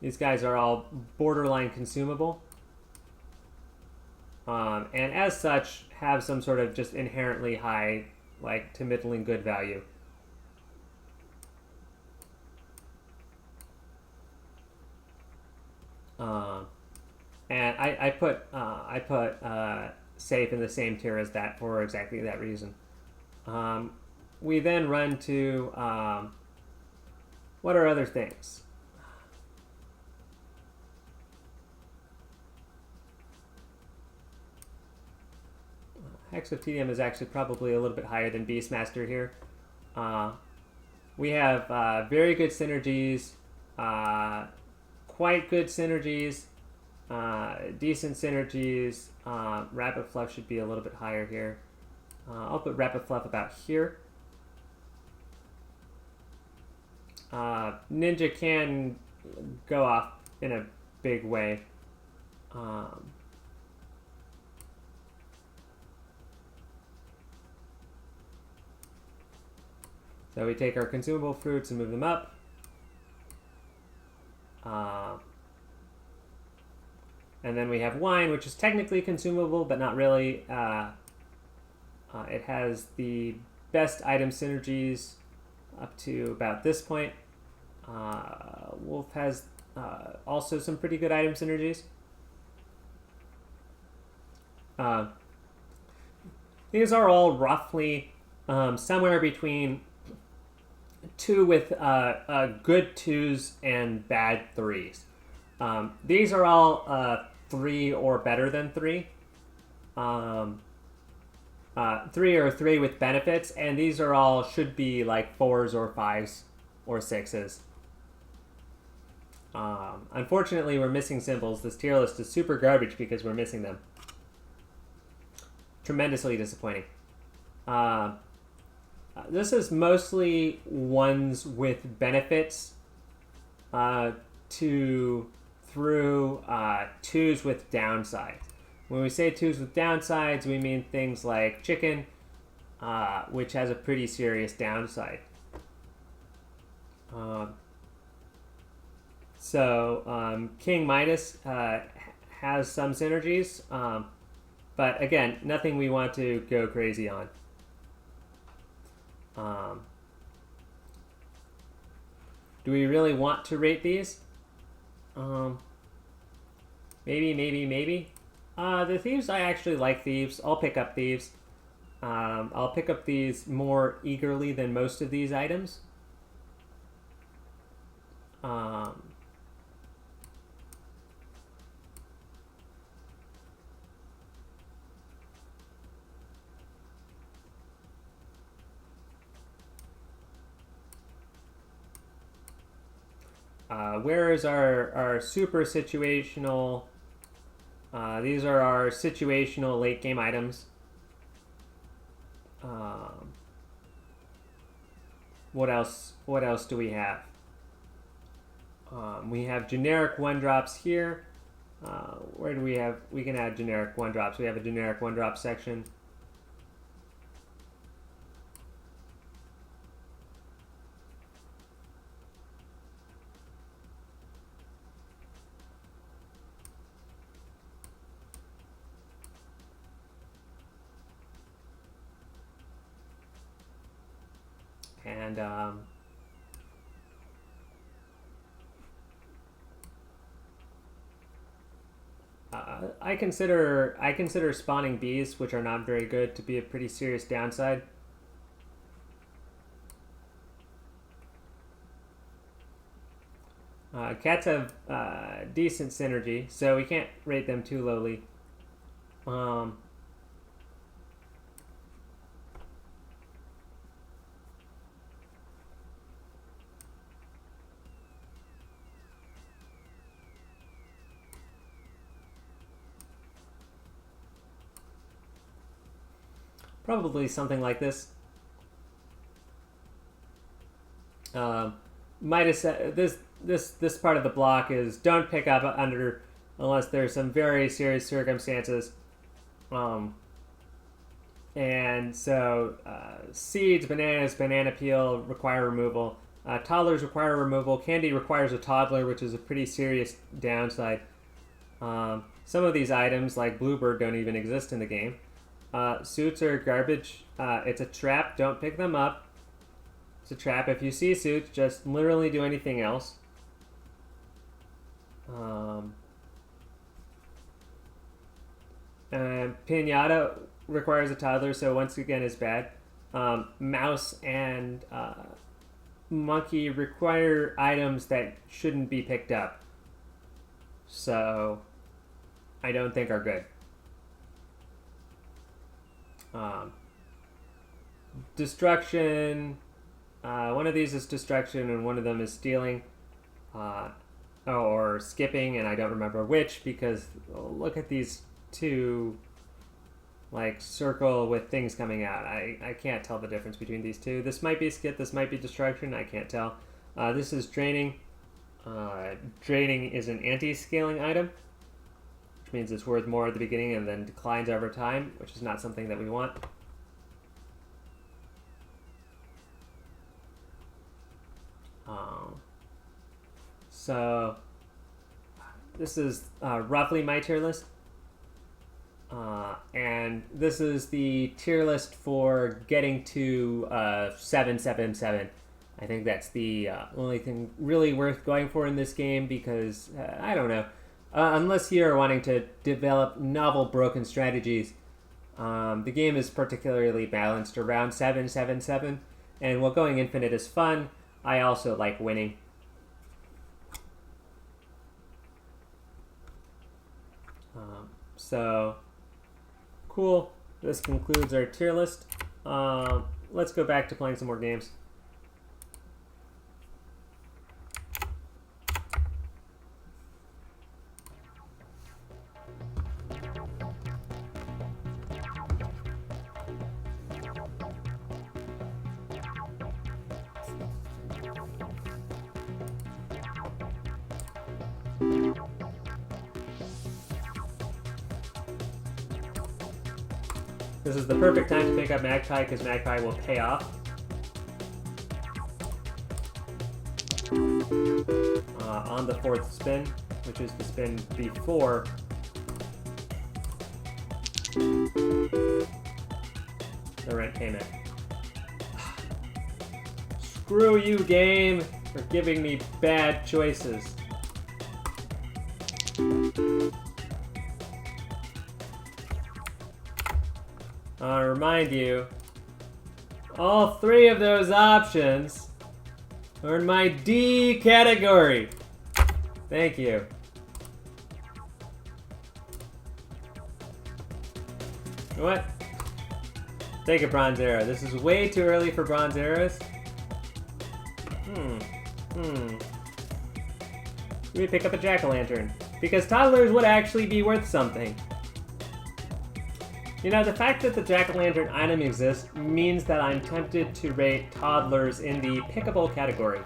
These guys are all borderline consumable. And as such, have some sort of just inherently high, like, to middling good value. And I put safe in the same tier as that for exactly that reason. We then run to what are other things? Hex of TDM is actually probably a little bit higher than Beastmaster here. We have very good synergies, quite good synergies, decent synergies. Rapid Fluff should be a little bit higher here. I'll put Rapid Fluff about here. Ninja can go off in a big way. So we take our consumable fruits and move them up. And then we have wine, which is technically consumable, but not really. It has the best item synergies up to about this point. Wolf has also some pretty good item synergies. These are all roughly somewhere between 2 with good 2s and bad 3s. These are all 3 or better than 3. 3 or 3 with benefits, and these are all should be like 4s or 5s or 6s. Unfortunately, we're missing symbols. This tier list is super garbage because we're missing them. Tremendously disappointing. This is mostly ones with benefits through 2s with downsides. When we say 2s with downsides, we mean things like chicken, which has a pretty serious downside. King Midas has some synergies, but again, nothing we want to go crazy on. Do we really want to rate these? Maybe. The Thieves, I actually like Thieves. I'll pick up Thieves. I'll pick up these more eagerly than most of these items. Where is our super situational? These are our situational late game items. What else? What else do we have? We have generic 1-drops here. Where do we have? We can add generic 1-drops. We have a generic 1-drop section. And I consider spawning bees, which are not very good, to be a pretty serious downside. Cats have decent synergy, so we can't rate them too lowly. Probably something like this. Might have said this part of the block is don't pick up under unless there's some very serious circumstances. And so seeds, bananas, banana peel require removal. Toddlers require removal. Candy requires a toddler, which is a pretty serious downside. Some of these items, like Bluebird, don't even exist in the game. Suits are garbage. It's a trap. Don't pick them up. It's a trap. If you see suits, just literally do anything else. And Pinata requires a toddler, so once again is bad. Mouse and monkey require items that shouldn't be picked up, so I don't think are good. Destruction. One of these is destruction, and one of them is stealing, or skipping, and I don't remember which because look at these two, like circle with things coming out. I can't tell the difference between these two. This might be skip. This might be destruction. I can't tell. This is draining. Draining is an anti-scaling item, which means it's worth more at the beginning and then declines over time, which is not something that we want. So this is roughly my tier list. And this is the tier list for getting to 777. I think that's the only thing really worth going for in this game because, I don't know, unless you're wanting to develop novel broken strategies, the game is particularly balanced around 777. And while going infinite is fun, I also like winning. So, cool. This concludes our tier list. Let's go back to playing some more games. This is the perfect time to pick up Magpie because Magpie will pay off. On the fourth spin, which is the spin before the rent payment. Screw you, game, for giving me bad choices. I'll remind you, all 3 of those options are in my D category. Thank you. What? Take a bronze arrow. This is way too early for bronze arrows. Let me pick up a jack-o'-lantern. Because toddlers would actually be worth something. You know, the fact that the jack-o'-lantern item exists means that I'm tempted to rate toddlers in the pickable category.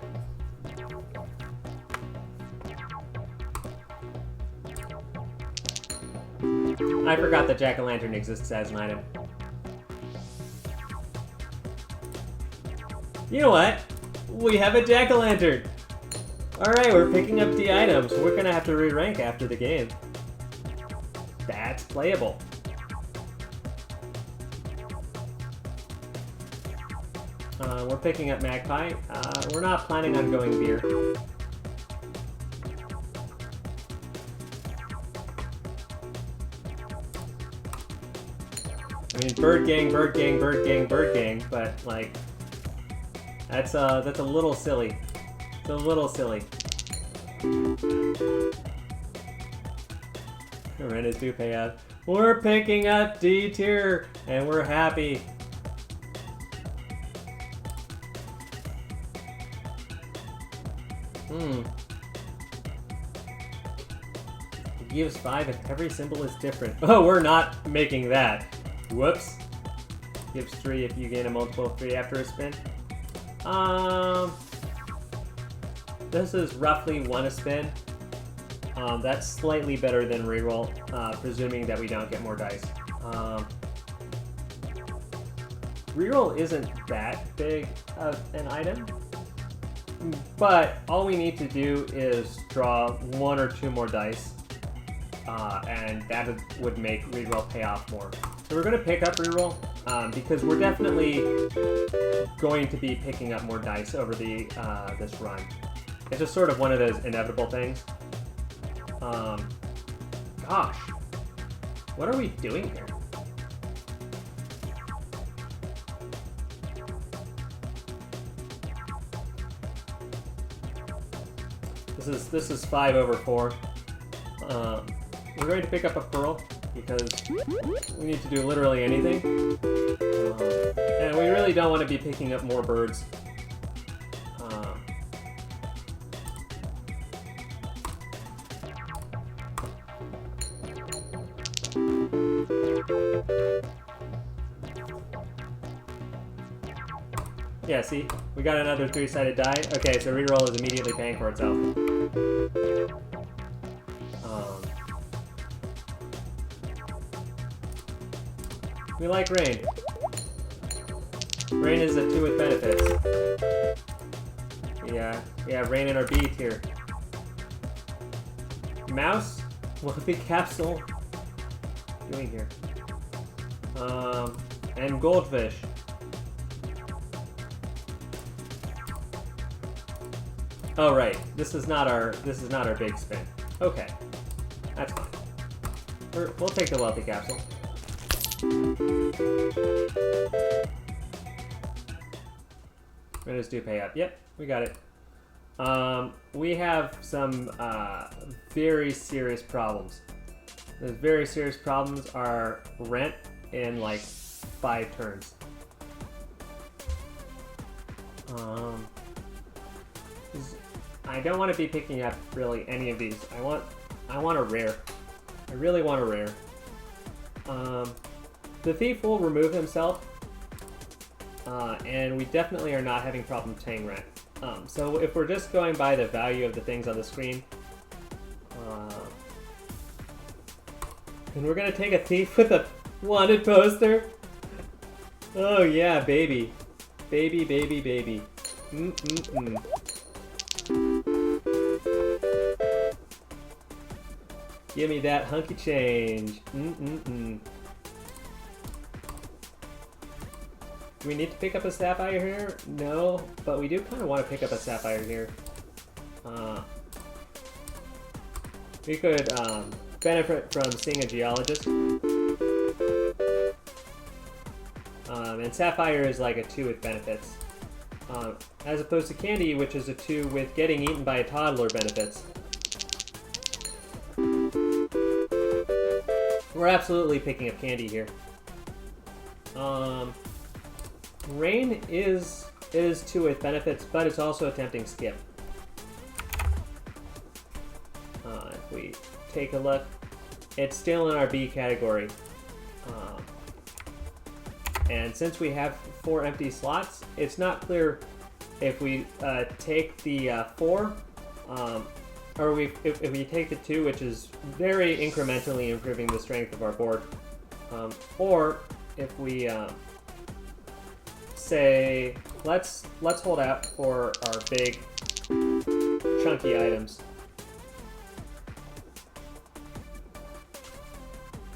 I forgot that jack-o'-lantern exists as an item. You know what? We have a jack-o'-lantern! Alright, we're picking up the items. We're gonna have to re-rank after the game. That's playable. We're picking up Magpie. We're not planning on going beer. I mean, bird gang, bird gang, bird gang, bird gang, but like, that's a little silly. It's a little silly. Rentas do pay out. We're picking up D tier, and we're happy. It gives 5 if every symbol is different. Oh, we're not making that. Whoops. Gives 3 if you gain a multiple of 3 after a spin. This is roughly 1 a spin. That's slightly better than reroll, presuming that we don't get more dice. Reroll isn't that big of an item, but all we need to do is draw 1 or 2 more dice, and that would make reroll pay off more. So we're going to pick up reroll, because we're definitely going to be picking up more dice over the this run. It's just sort of one of those inevitable things. Gosh, what are we doing here? This is 5 over 4. We're going to pick up a pearl because we need to do literally anything, and we really don't want to be picking up more birds. Yeah, see? We got another 3-sided die. Okay, so reroll is immediately paying for itself. We like rain. Rain is a 2 with benefits. Yeah, rain in our B tier. Mouse? Wealthy capsule? What are you doing here? And goldfish. Oh right, this is not our big spin. Okay, that's fine. We'll take the wealthy capsule. Rentas do pay up. Yep, we got it. We have some very serious problems. Those very serious problems are rent in like 5 turns. I don't want to be picking up really any of these. I want a rare. I really want a rare. The thief will remove himself, and we definitely are not having problems paying rent. So if we're just going by the value of the things on the screen, and we're gonna take a thief with a wanted poster. Oh yeah, baby, baby, baby, baby. Give me that hunky change. Do we need to pick up a sapphire here? No, but we do kind of want to pick up a sapphire here. We could benefit from seeing a geologist. And Sapphire is like a 2 with benefits. As opposed to Candy, which is a 2 with getting eaten by a toddler benefits. We're absolutely picking up Candy here. Rain is 2 with benefits, but it's also a tempting skip. If we take a look, it's still in our B category. And since we have 4 empty slots, it's not clear if we take the 4, or if we take the 2, which is very incrementally improving the strength of our board, or if we say let's hold out for our big chunky items.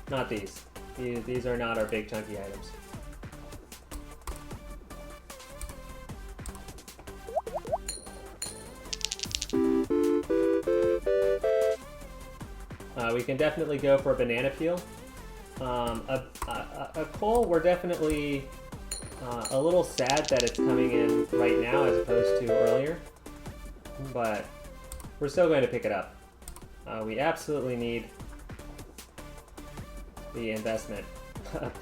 Not these. These are not our big chunky items. We can definitely go for a banana peel. A coal, we're definitely a little sad that it's coming in right now as opposed to earlier, but we're still going to pick it up. We absolutely need the investment.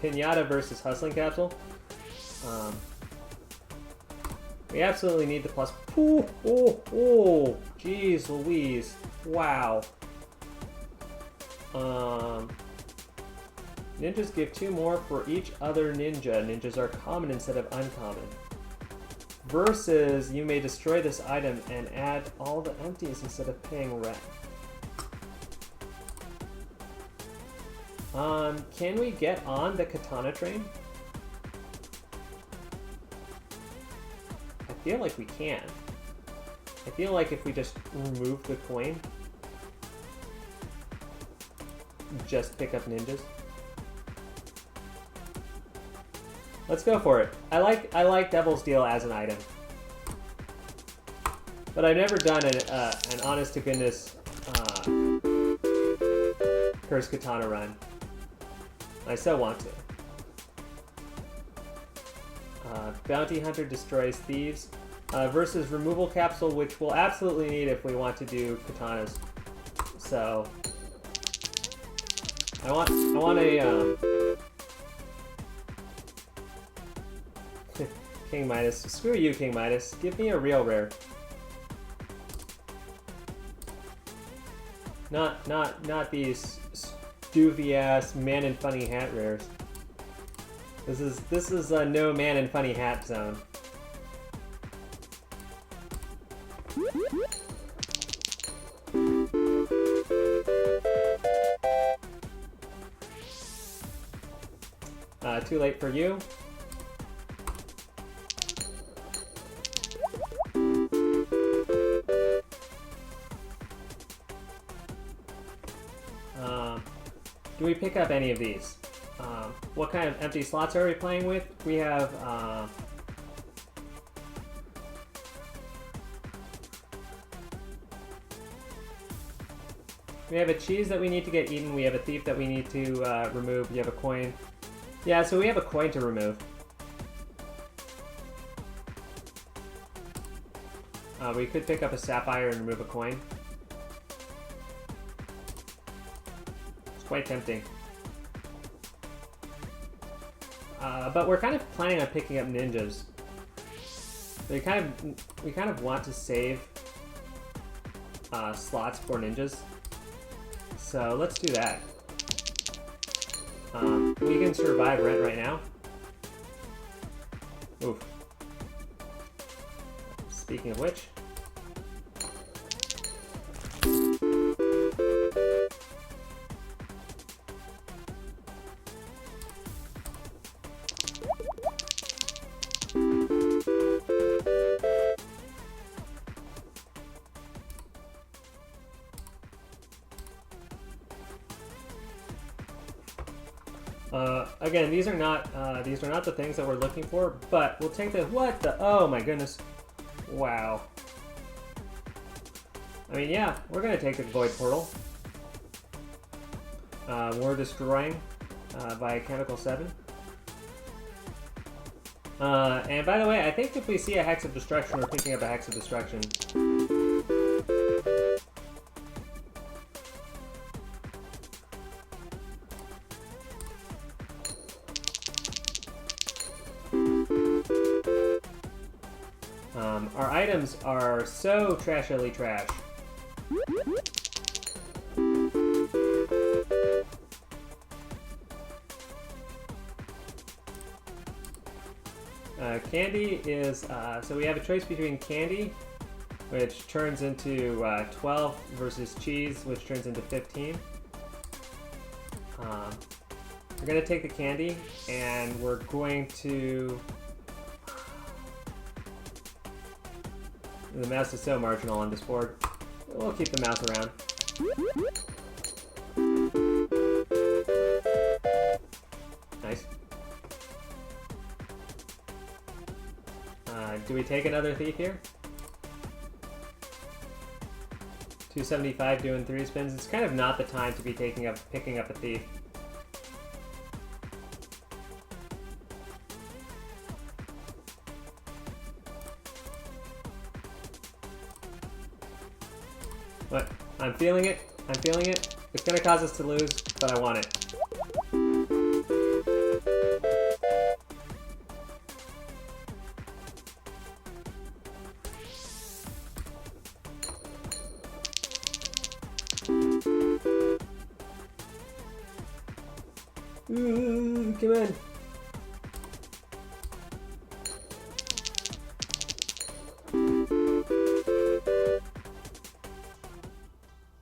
Pinata versus Hustling Capsule. We absolutely need the plus. Oh, jeez Louise. Wow. Ninjas give 2 more for each other ninja. Ninjas are common instead of uncommon. Versus, you may destroy this item and add all the empties instead of paying rent. Can we get on the katana train? I feel like we can. I feel like if we just remove the coin, just pick up ninjas. Let's go for it. I like Devil's Deal as an item, but I've never done an honest to goodness Curse Katana run. I still want to. Bounty Hunter destroys thieves versus Removal Capsule, which we'll absolutely need if we want to do katanas. So I want a King Midas. Screw you, King Midas. Give me a real rare. Not these doofy ass man in funny hat rares. This is a no man in funny hat zone. Too late for you. Do we pick up any of these? What kind of empty slots are we playing with? We have a cheese that we need to get eaten. We have a thief that we need to remove. We have a coin. Yeah, so we have a coin to remove. We could pick up a sapphire and remove a coin. It's quite tempting. But we're kind of planning on picking up ninjas. We kind of want to save slots for ninjas. So let's do that. We can survive rent right now. Oof. Speaking of which. Again, these are not the things that we're looking for, but we'll take the oh my goodness, wow. I mean, yeah, we're gonna take the Void Portal. We're destroying by Chemical 7. And by the way, I think if we see a Hex of Destruction, we're picking up a Hex of Destruction. Our items are so trashily trash. Candy is, so we have a choice between candy, which turns into 12, versus cheese, which turns into 15. We're going to take the candy, and we're going to... The mouse is so marginal on this board. We'll keep the mouse around. Nice. Do we take another thief here? 275 doing 3 spins. It's kind of not the time to be picking up a thief. What? I'm feeling it. I'm feeling it. It's gonna cause us to lose, but I want it. Come in.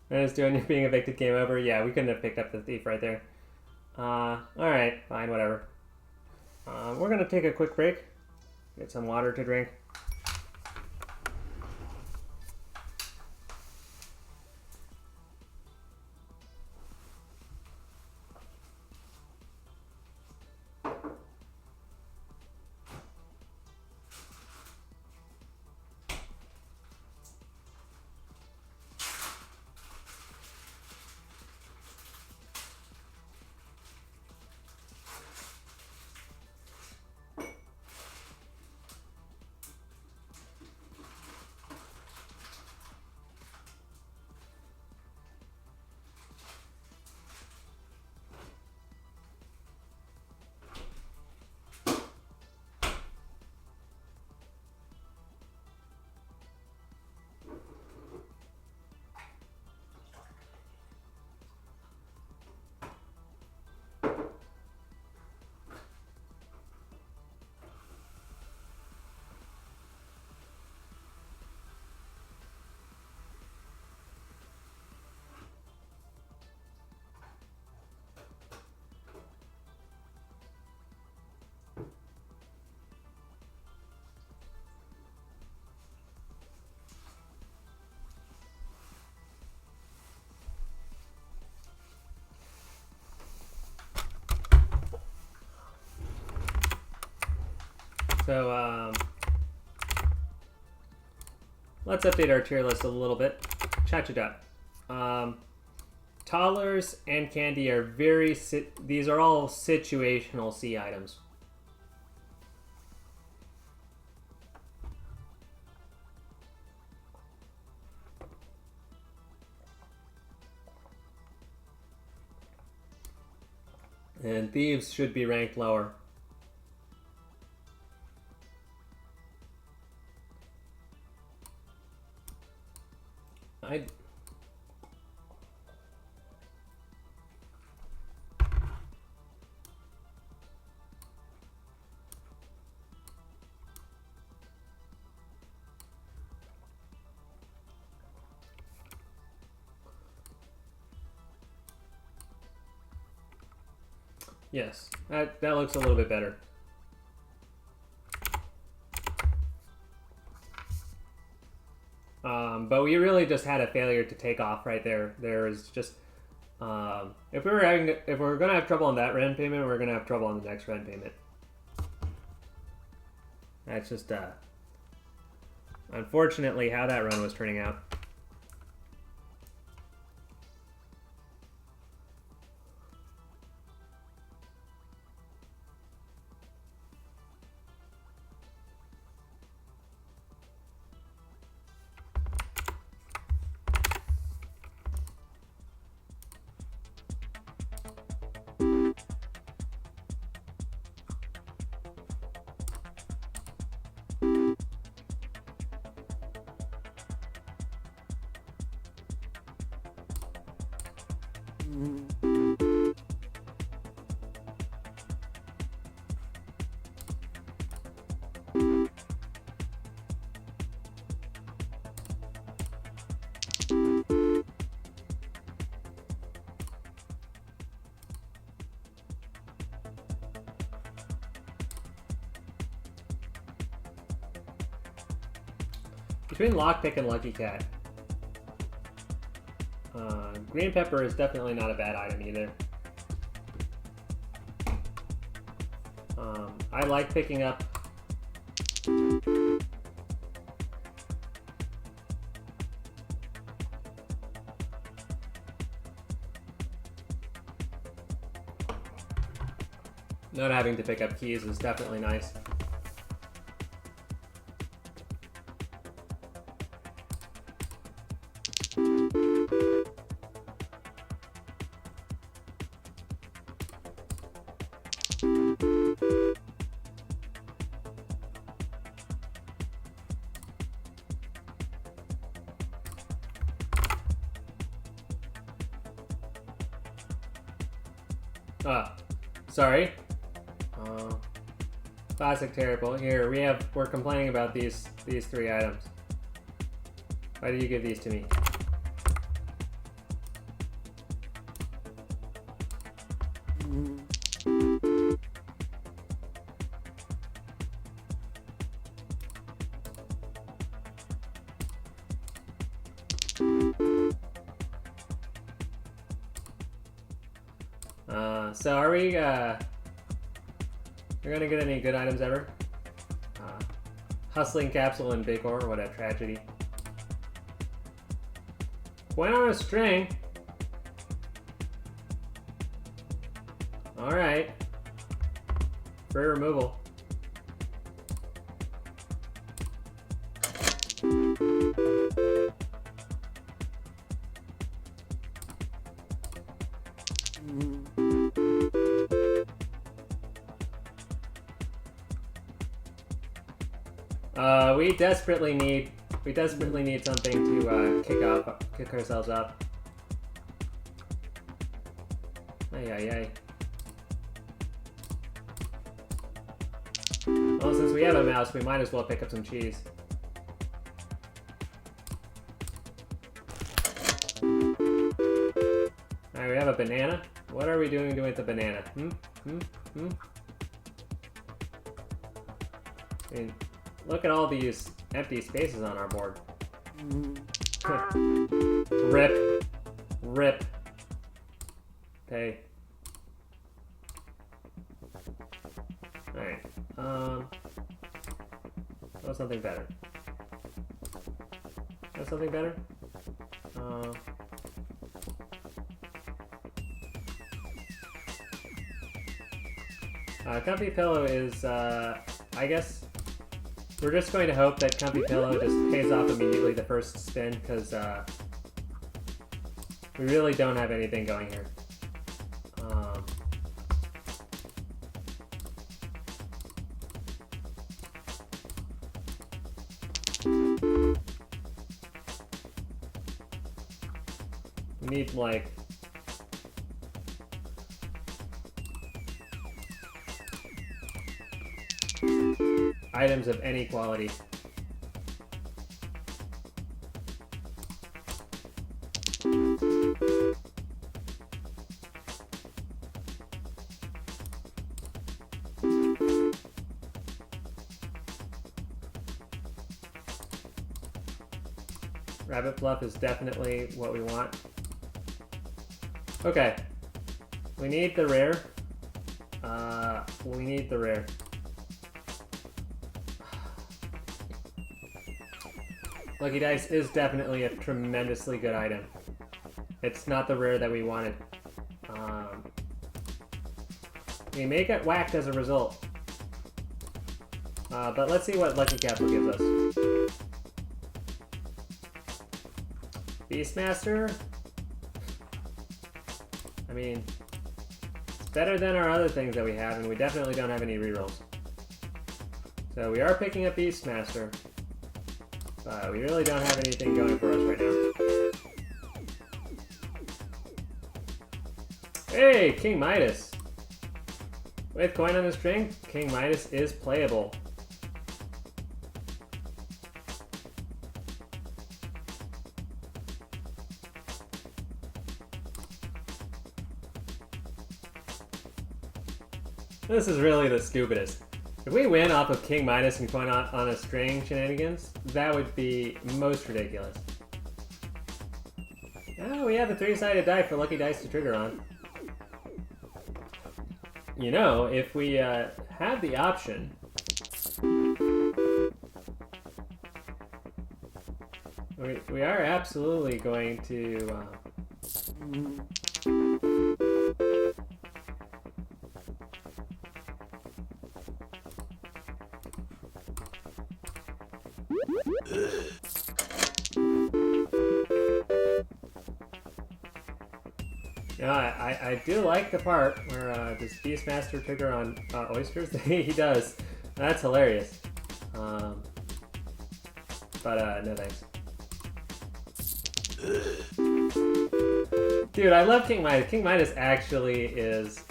Ren's doing you're being evicted, game over. Yeah, we couldn't have picked up the thief right there. Alright, fine, whatever. We're gonna take a quick break. Get some water to drink. So, let's update our tier list a little bit. Cha-cha-da. Toddlers and candy are these are all situational C items. And thieves should be ranked lower. Yes, that looks a little bit better. But we really just had a failure to take off right there. There is just if we're gonna have trouble on that rent payment, we're gonna have trouble on the next rent payment. That's just unfortunately how that run was turning out. Between Lockpick and Lucky Cat, green pepper is definitely not a bad item either. I like picking up not having to pick up keys is definitely nice. Sorry. Classic terrible. Here we're complaining about these 3 items. Why did you give these to me? So are we we're gonna get any good items ever? Hustling Capsule and Big Ore, what a tragedy. Went on a string. Alright. Free removal. We desperately need something to kick ourselves up. Ay. Well, since we have a mouse, we might as well pick up some cheese. Alright, we have a banana. What are we doing with the banana? I mean, look at all these empty spaces on our board. Rip. Okay. Alright. What's something better? Comfy Pillow is, I guess, we're just going to hope that Comfy Pillow just pays off immediately the first spin, because we really don't have anything going here. We need, like, items of any quality. Rabbit Fluff is definitely what we want. Okay. We need the rare. Lucky Dice is definitely a tremendously good item. It's not the rare that we wanted. We may get whacked as a result. But let's see what Lucky Capsule gives us. Beastmaster? I mean, it's better than our other things that we have, and we definitely don't have any rerolls. So we are picking up Beastmaster. We really don't have anything going for us right now. Hey, King Midas. With coin on the string, King Midas is playable. This is really the stupidest. If we win off of King Midas and coin on a string shenanigans, that would be most ridiculous. Oh, we have a 3-sided die for lucky dice to trigger on. You know, if we have the option, we are absolutely going to yeah, I do like the part where does Beastmaster trigger on oysters? He does. That's hilarious. But no thanks. Dude, I love King Midas. King Midas actually is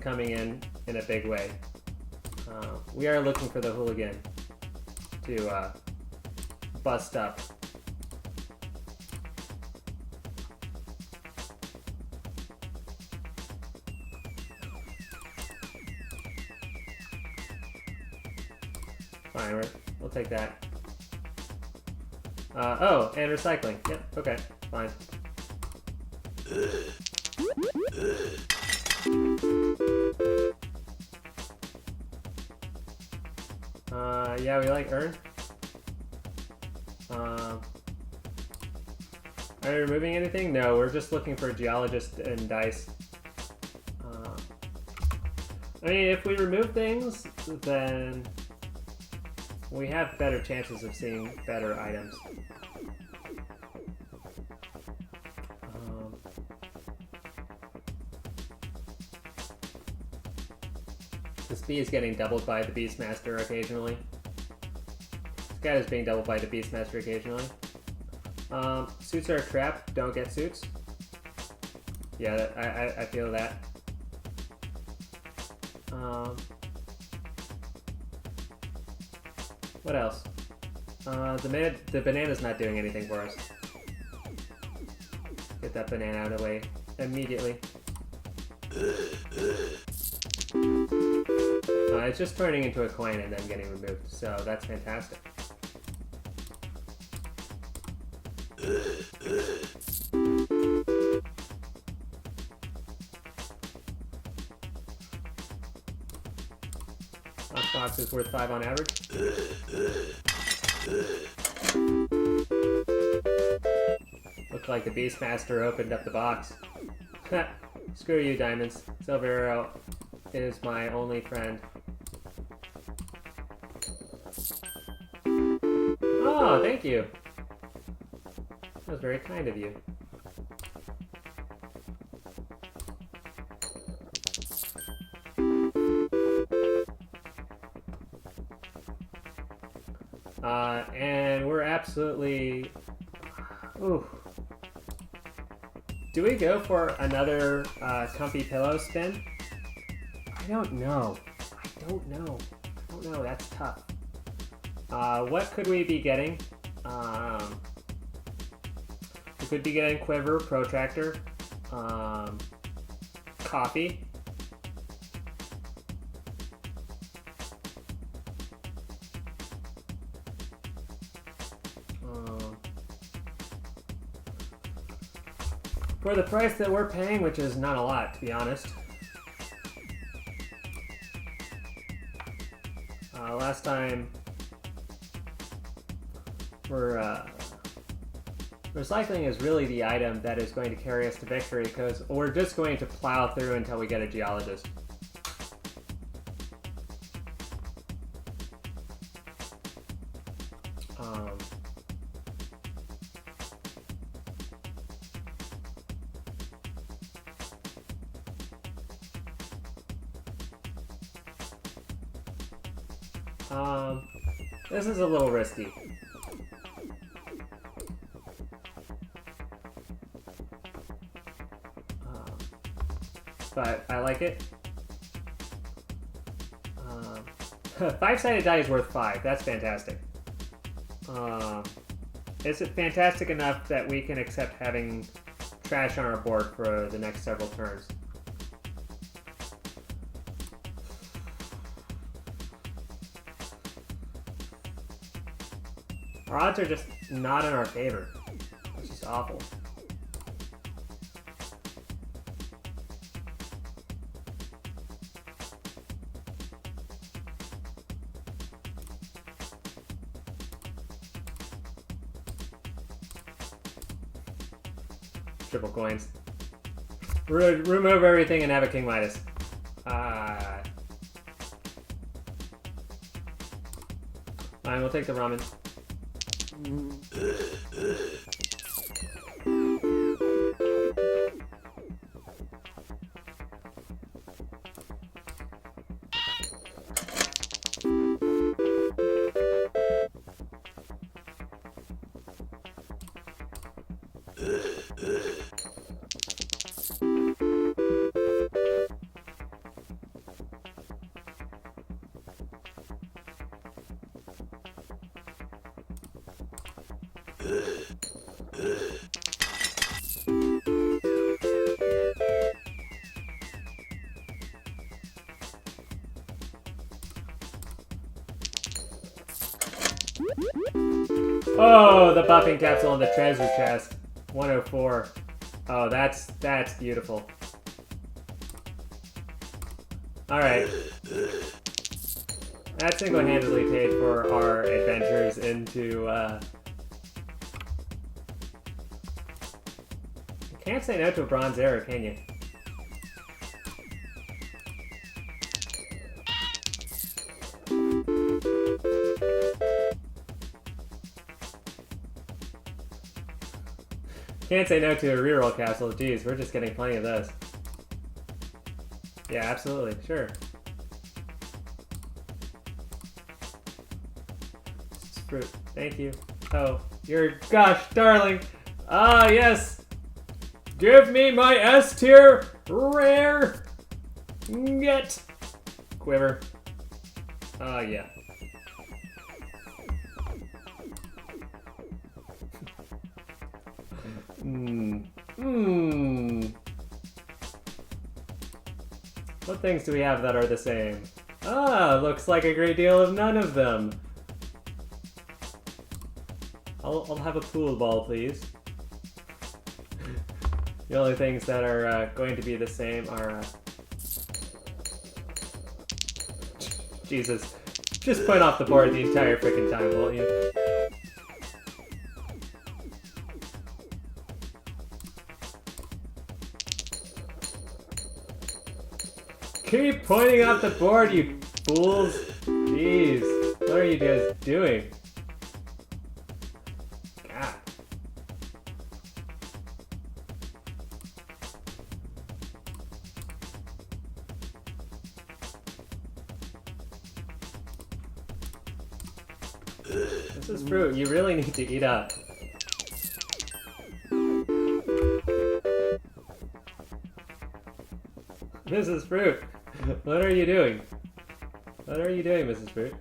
coming in a big way. We are looking for the hooligan to bust up. Fine, we'll take that. Oh, and recycling. Yep, okay, fine. Yeah, we like earn. Are we removing anything? No, we're just looking for a geologist and dice. I mean, if we remove things, then we have better chances of seeing better items. The speed is getting doubled by the Beastmaster occasionally. This guy is being doubled by the Beastmaster occasionally. Suits are a trap. Don't get suits. Yeah, I feel that. What else? The banana's not doing anything for us. Get that banana out of the way immediately. It's just turning into a coin and then getting removed, so that's fantastic. Box is worth 5 on average. Looks like the Beastmaster opened up the box. Screw you, diamonds. Silver Arrow is my only friend. Oh, thank you. That was very kind of you. And we're absolutely... Ooh. Do we go for another comfy pillow spin? I don't know. I don't know. That's tough. What could we be getting? We could be getting Quiver, Protractor, Coffee. For the price that we're paying, which is not a lot, to be honest. Last time, recycling is really the item that is going to carry us to victory, because we're just going to plow through until we get a geologist. This is a little risky. but I like it. 5-sided die is worth 5. That's fantastic. Is it fantastic enough that we can accept having trash on our board for the next several turns? Our odds are just not in our favor, which is awful. Triple coins. Remove everything and have a King Midas. Fine, we'll take the ramen. Oh, the buffing capsule in the treasure chest. 104. Oh, that's beautiful. Alright. That single-handedly paid for our adventures into, You can't say no to a bronze arrow, can you? Can't say no to a reroll capsule. Geez, we're just getting plenty of those. Yeah, absolutely. Sure. Fruit. Thank you. Oh, you're gosh darling. Ah, yes. Give me my S tier rare. Get quiver. Ah, yeah. What things do we have that are the same? Ah, looks like a great deal of none of them. I'll have a pool ball, please. The only things that are going to be the same are... Jesus. Just point off the board the entire freaking time, won't you? Keep pointing out the board, you fools! Jeez, what are you guys doing? God. This is fruit. You really need to eat up. Mrs. Fruit, what are you doing? What are you doing, Mrs. Fruit?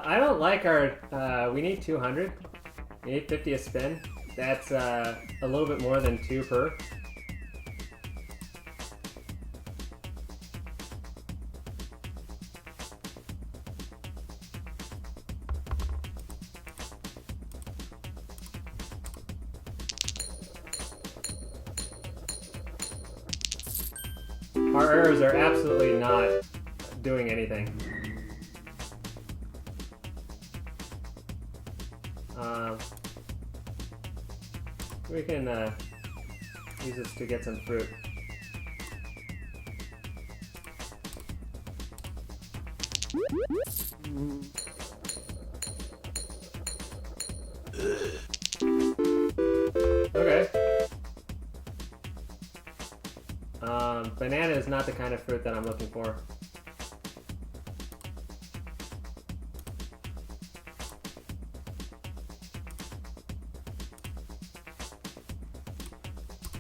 I don't like our, we need 200. We need 50 a spin. That's a little bit more than 2 per. Our errors are absolutely not doing anything. We can use this to get some fruit. Okay. banana is not the kind of fruit that I'm looking for.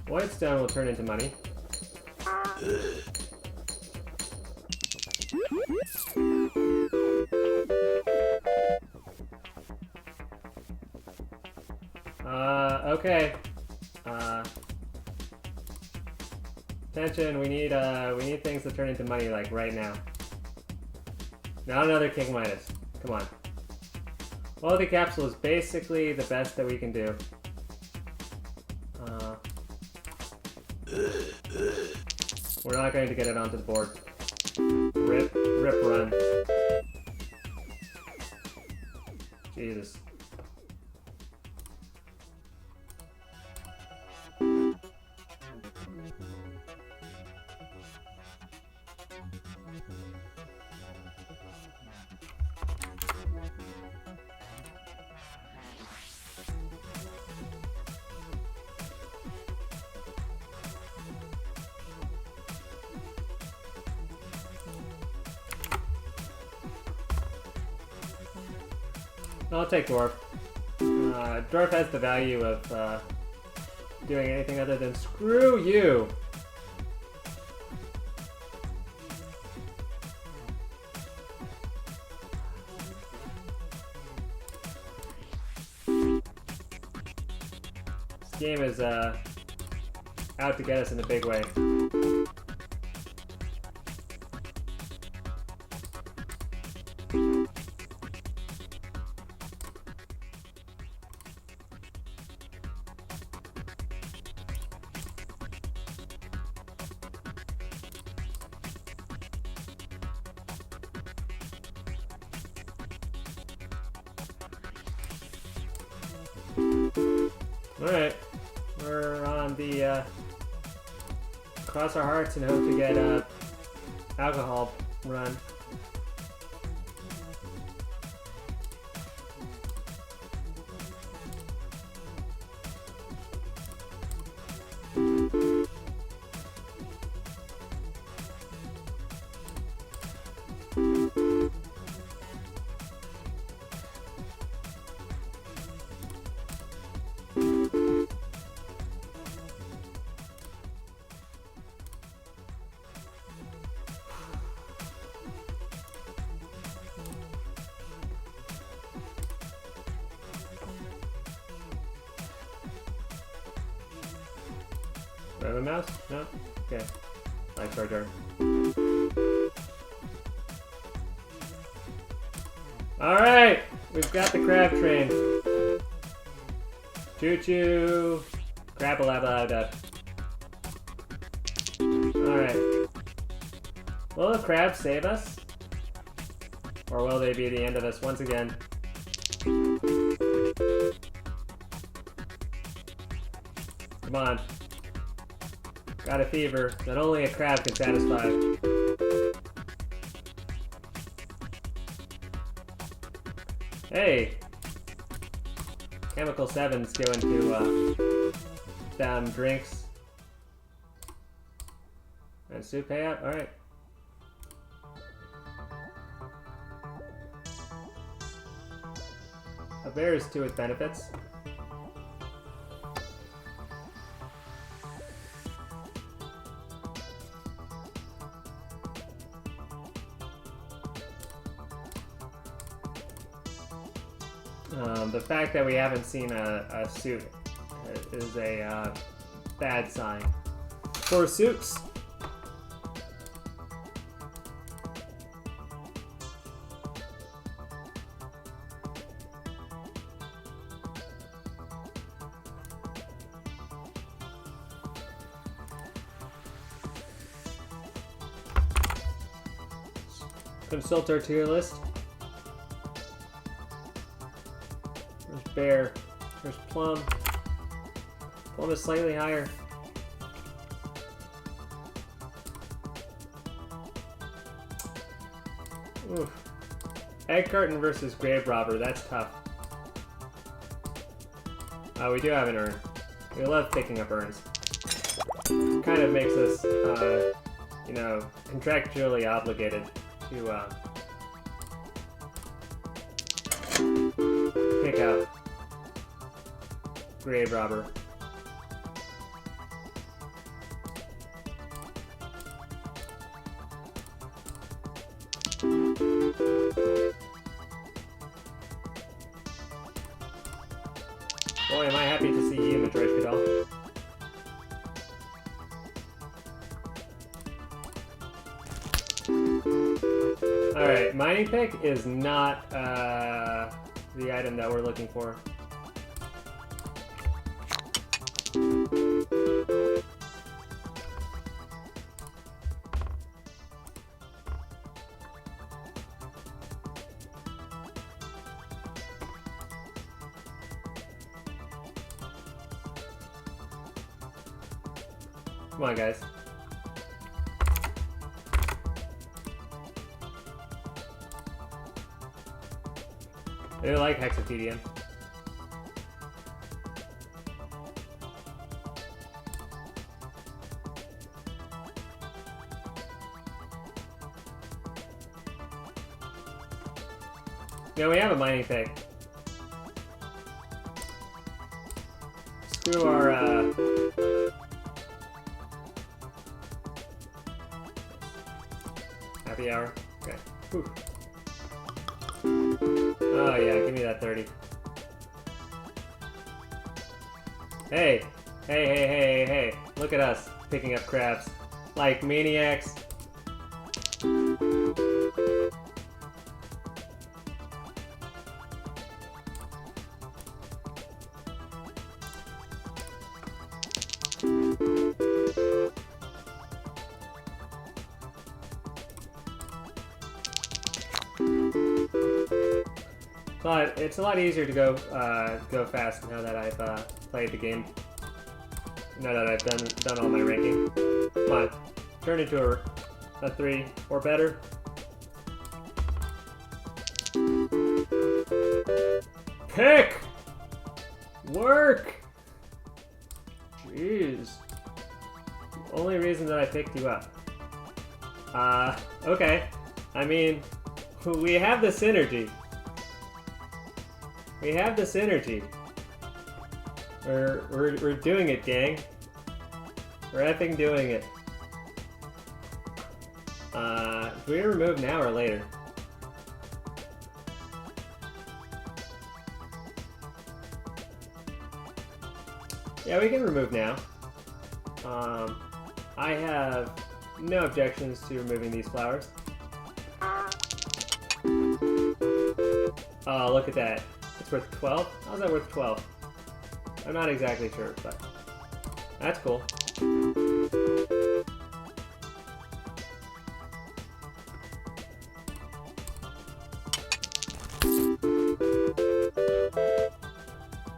White stone will turn into money. Okay. Attention, we need things to turn into money like right now. Not another King Midas. Come on. Quality capsule is basically the best that we can do. We're not going to get it onto the board. Rip, run. Jesus. I'll take Dwarf. Dwarf has the value of doing anything other than screw you. This game is out to get us in a big way. Alright, we're on the cross our hearts and hope to get a alcohol run. Do I have a mouse? No? Okay. Nice charger. Alright! We've got the crab train. Choo choo! Crab-a-lab-a-da. Alright. Will the crabs save us? Or will they be the end of us once again? Come on. Got a fever that only a crab can satisfy. Hey! Chemical 7's going to down drinks. And soup payout? Alright. There's to its benefits. The fact that we haven't seen a suit is a bad sign for suits. Consult our tier list. There's Bear. There's Plum. Plum is slightly higher. Oof. Egg Carton versus Grave Robber. That's tough. We do have an urn. We love picking up urns. Kind of makes us you know, contractually obligated to pick out Grave Robber. Boy, am I happy to see you, Matryoshka doll. Alright, mining pick is not the item that we're looking for. Come on, guys. I do like Hexapedium. Yeah, we have a mining pick. Screw our, happy hour. Okay. Whew. Oh yeah, give me that 30. Hey! Hey, hey, hey, hey, hey. Look at us, picking up crabs. Like maniacs. But it's a lot easier to go fast now that I've played the game. Now that I've done all my ranking. Come on, turn into a 3 or better. Pick! Work! Jeez. The only reason that I picked you up. Okay. I mean, we have the synergy. We have the synergy. We're doing it, gang. We're effing doing it. Do we remove now or later? Yeah, we can remove now. I have no objections to removing these flowers. Oh, look at that. It's worth 12? How's that worth 12? I'm not exactly sure, but that's cool. You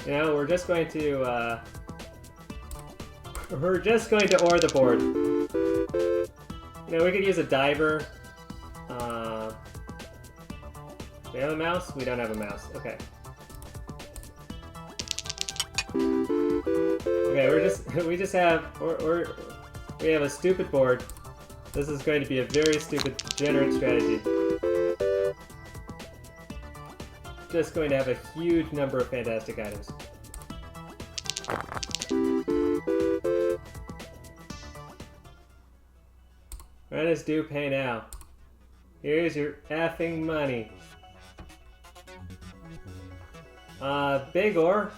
know, we're just going to ore the board. You know, we could use a diver. Do we have a mouse? We don't have a mouse. Okay. Okay, we have a stupid board. This is going to be a very stupid, degenerate strategy. Just going to have a huge number of fantastic items. Rent is due, pay now. Here's your effing money. Big ore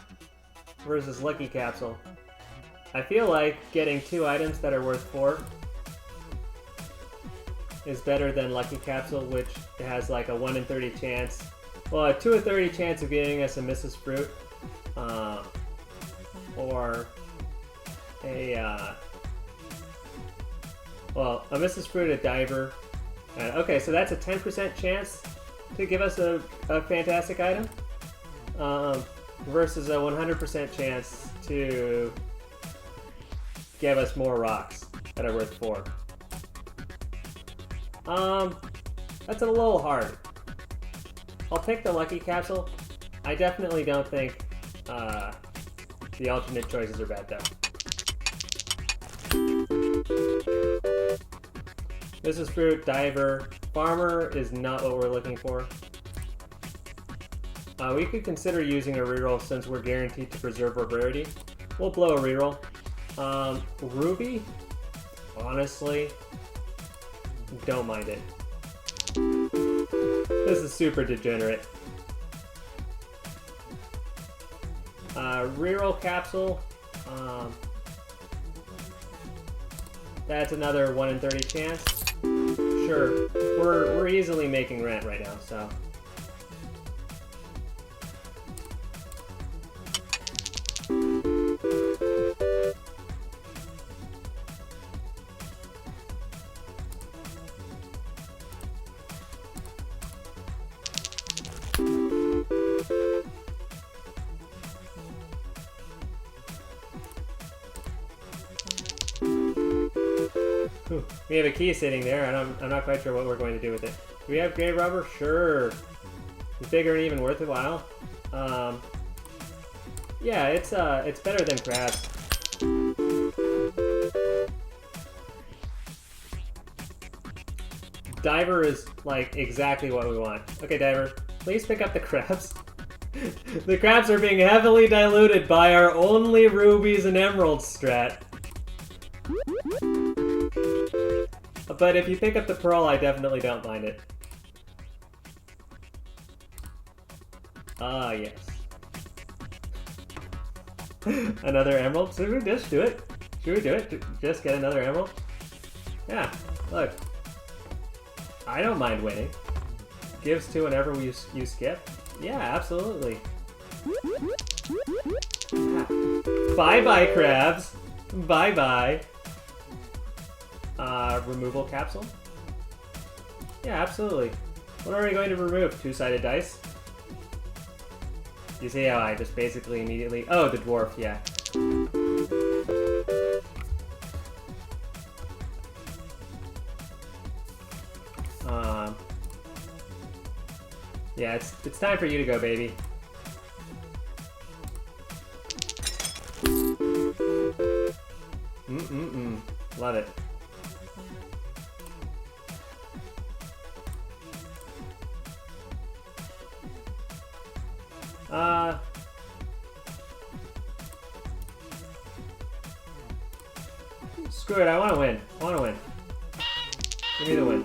versus Lucky Capsule. I feel like getting 2 items that are worth 4 is better than Lucky Capsule, which has like a 1 in 30 chance. Well, a 2 in 30 chance of getting us a Mrs. Fruit. Or a, well, a Mrs. Fruit, a diver. Okay, so that's a 10% chance to give us a fantastic item. Versus a 100% chance to give us more rocks that are worth 4. That's a little hard. I'll pick the Lucky Capsule. I definitely don't think the alternate choices are bad though. Mrs. Fruit, Diver. Farmer is not what we're looking for. We could consider using a reroll since we're guaranteed to preserve our rarity. We'll blow a reroll. Ruby? Honestly, don't mind it. This is super degenerate. Reroll capsule. That's another 1 in 30 chance. Sure, we're easily making rent right now, so. We have a key sitting there, and I'm not quite sure what we're going to do with it. Do we have grave rubber? Sure. It's bigger and even worth a while. Yeah, it's better than crabs. Diver is like exactly what we want. Okay, Diver, please pick up the crabs. The crabs are being heavily diluted by our only rubies and emeralds strat. But if you pick up the pearl, I definitely don't mind it. Ah, yes. Another emerald? Should we just do it? Should we do it? Just get another emerald? Yeah, look. I don't mind winning. Gives to whenever you skip? Yeah, absolutely. Yeah. Bye-bye, crabs. Bye-bye. Removal capsule? Yeah, absolutely. What are we going to remove? Two-sided dice? You see how I just basically immediately... Oh, the dwarf, yeah. Yeah, it's time for you to go, baby. Love it. Screw it, I want to win. I want to win. Give me the win.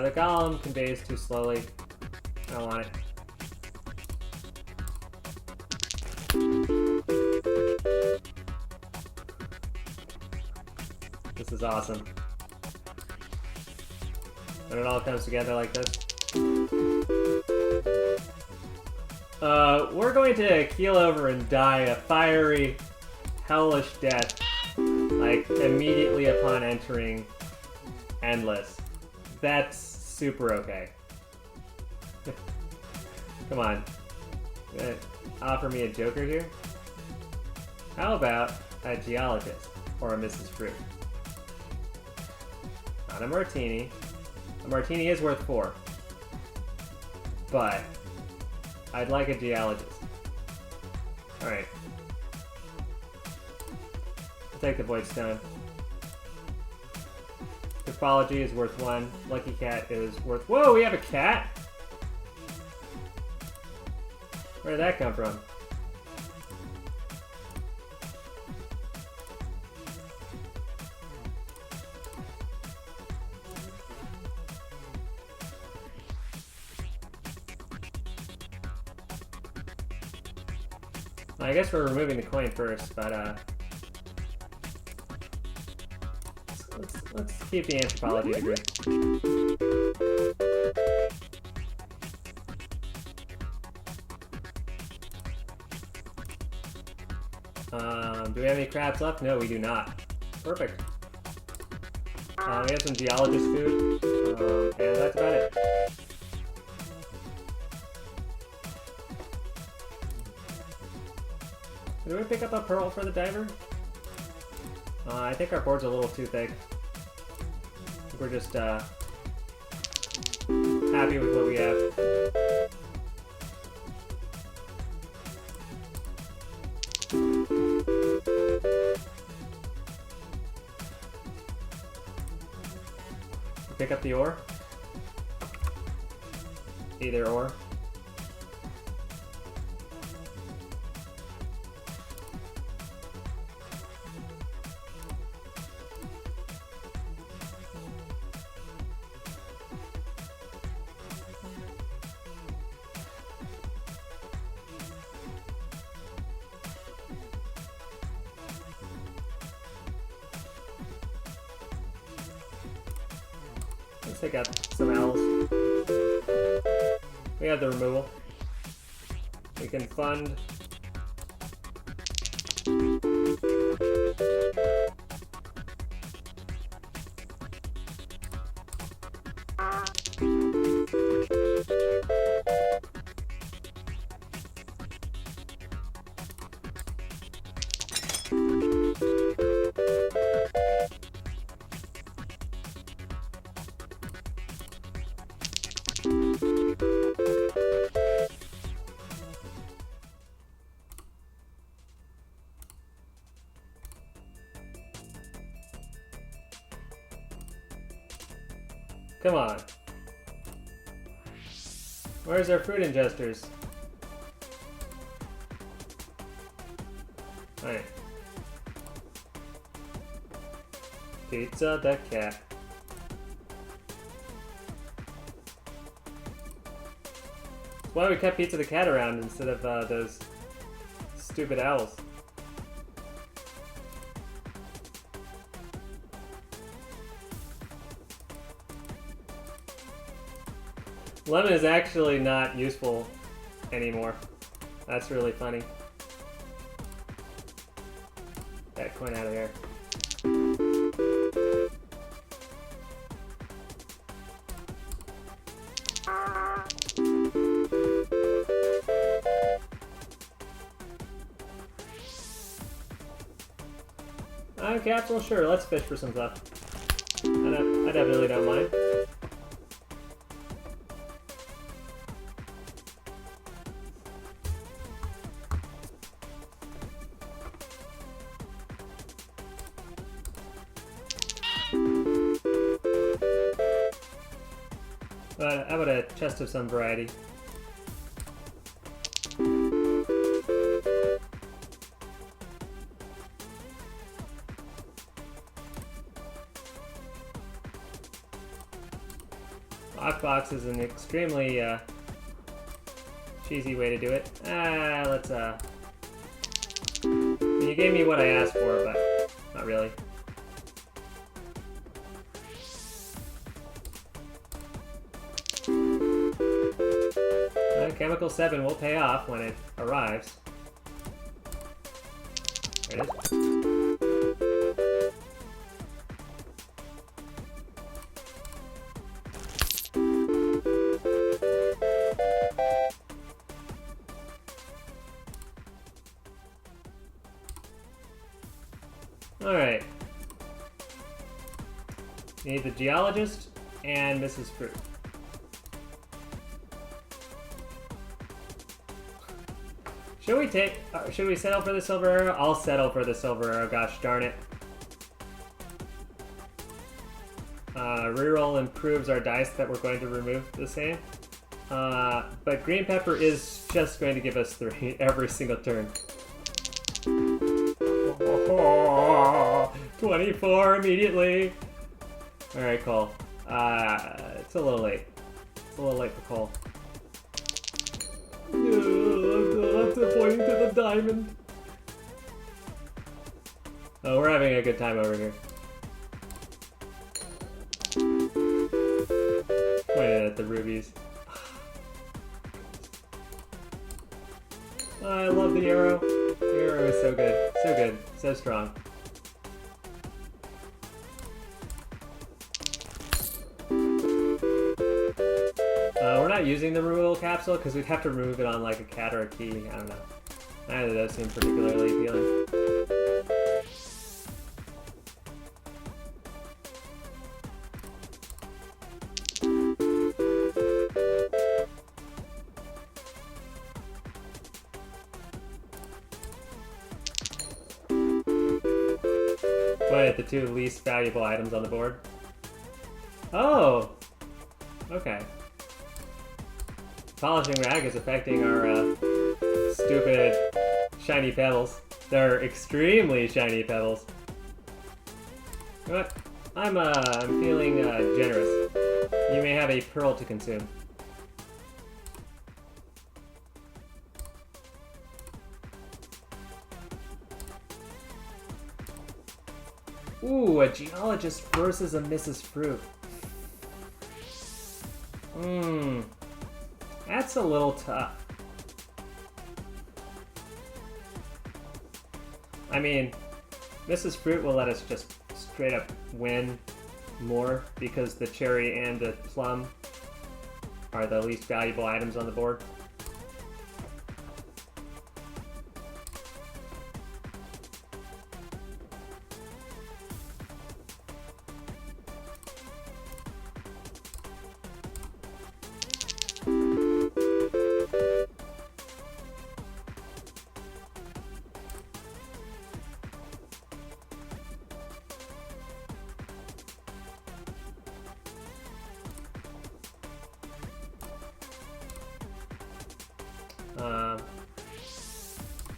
The golem conveys too slowly. I don't want it. This is awesome. When it all comes together like this. We're going to keel over and die a fiery, hellish death, like, immediately upon entering Endless. That's super okay. Come on. Offer me a joker here? How about a geologist or a Mrs. Fruit? Not a martini. A martini is worth 4. But I'd like a geologist. Alright. I'll take the void stone. Typology is worth 1. Lucky cat is worth... Whoa, we have a cat? Where did that come from? I guess we're removing the coin first, but let's keep the anthropology degree. Do we have any crabs left? No, we do not. Perfect. We have some geologist food, and that's about it. Did we pick up a pearl for the diver? I think our board's a little too thick. We're just happy with what we have. Pick up the ore. Either or. Let's take out some owls. We have the removal. We can fund. Come on. Where's our food ingesters? Alright. Pizza the cat. That's why we kept Pizza the cat around instead of those stupid owls. Lemon is actually not useful anymore. That's really funny. That coin out of here. Capsule? Sure, let's fish for some stuff. I definitely don't mind. But how about a chest of some variety? Lockbox is an extremely cheesy way to do it. Let's you gave me what I asked for, but not really. Chemical 7 will pay off when it arrives. There it is. Alright. Need the geologist and Mrs. Fruit. Should we settle for the silver arrow? I'll settle for the silver arrow, gosh darn it. Reroll improves our dice that we're going to remove the same. But green pepper is just going to give us 3 every single turn. 24 immediately! Alright, Cole. It's a little late. It's a little late for Cole. I'm pointing to the diamond. Oh, we're having a good time over here. Pointing at the rubies. Oh, I love the arrow. The arrow is so good. So good. So strong. We're not using the removal capsule because we'd have to remove it on like a cat or a key. I don't know. Neither of those seem particularly appealing. Point at the two least valuable items on the board. Oh! Okay. Polishing rag is affecting our stupid shiny pebbles. They're extremely shiny pebbles. You know what? I'm feeling generous. You may have a pearl to consume. Ooh, a geologist versus a Mrs. Fruit. That's a little tough. I mean, Mrs. Fruit will let us just straight up win more because the cherry and the plum are the least valuable items on the board.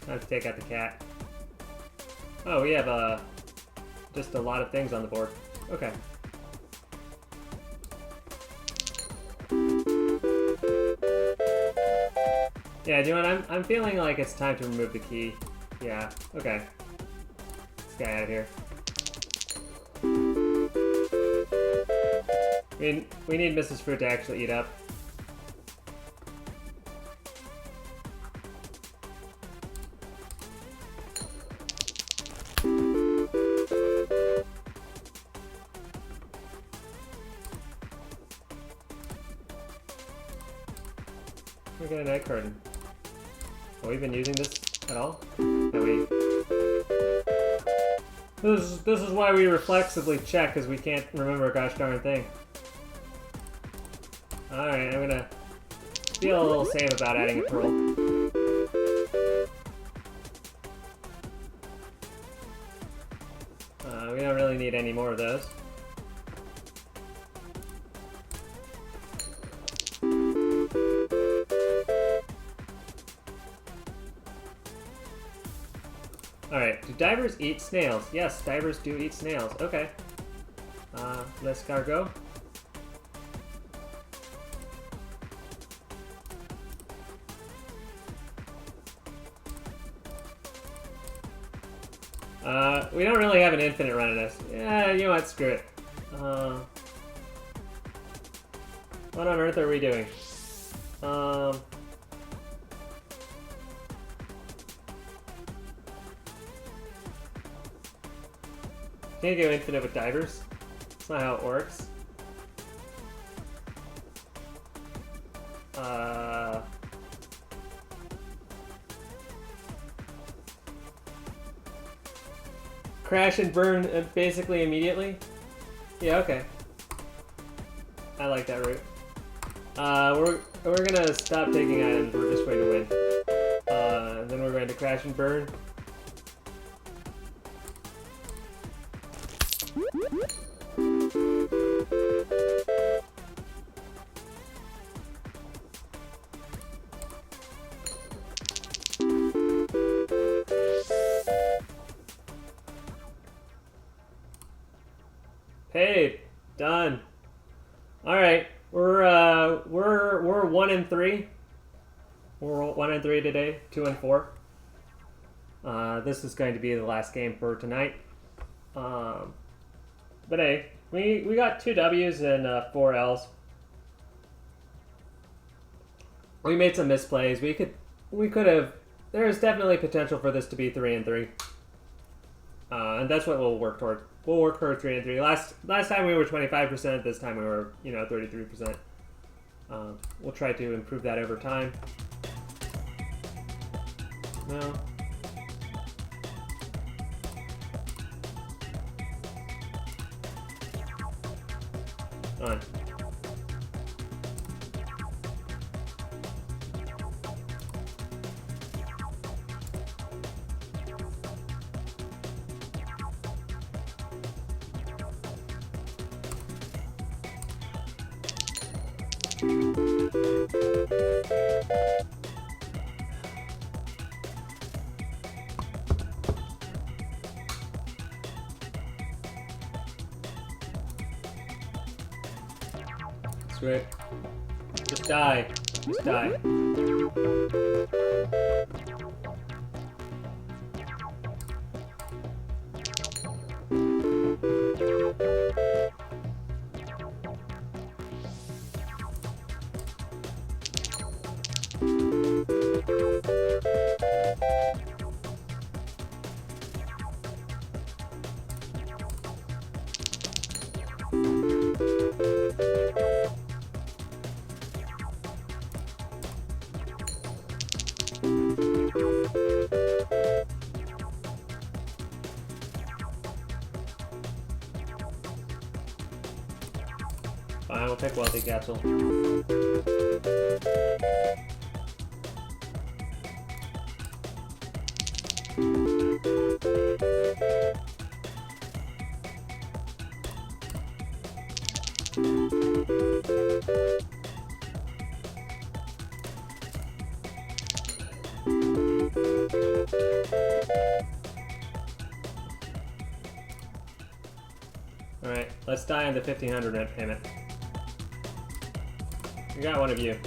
Time to take out the cat. Oh, we have just a lot of things on the board. Okay. Yeah, do you know what? I'm feeling like it's time to remove the key. Yeah, okay. This guy out of here. We need Mrs. Fruit to actually eat up. We got an egg carton. Have we been using this at all? Have we? This is why we reflexively check, because we can't remember a gosh darn thing. Alright, I'm gonna feel a little safe about adding a pearl. We don't really need any more of those. Alright, do divers eat snails? Yes, divers do eat snails. Okay. L'escargot. We don't really have an infinite run of this. Yeah, you know what, screw it. What on earth are we doing? Can't go infinite with divers. That's not how it works. Crash and burn basically immediately? Yeah, okay. I like that route. We're gonna stop taking items, we're just going to win. And then we're going to crash and burn. Paid. Done. All right, we're 1-3. We're 1-3 today. 2-4. This is going to be the last game for tonight. But hey, we got 2 W's and 4 L's. We made some misplays. We could have. There's definitely potential for this to be 3-3. And that's what we'll work toward. We'll work for 3-3. Last time we were 25%. This time we were, 33%. We'll try to improve that over time. No. On. Screw it. Just die. Just die. Fine, we'll pick Wealthy Capsule. Alright, let's die on the 1,500 rent payment. We got one of you.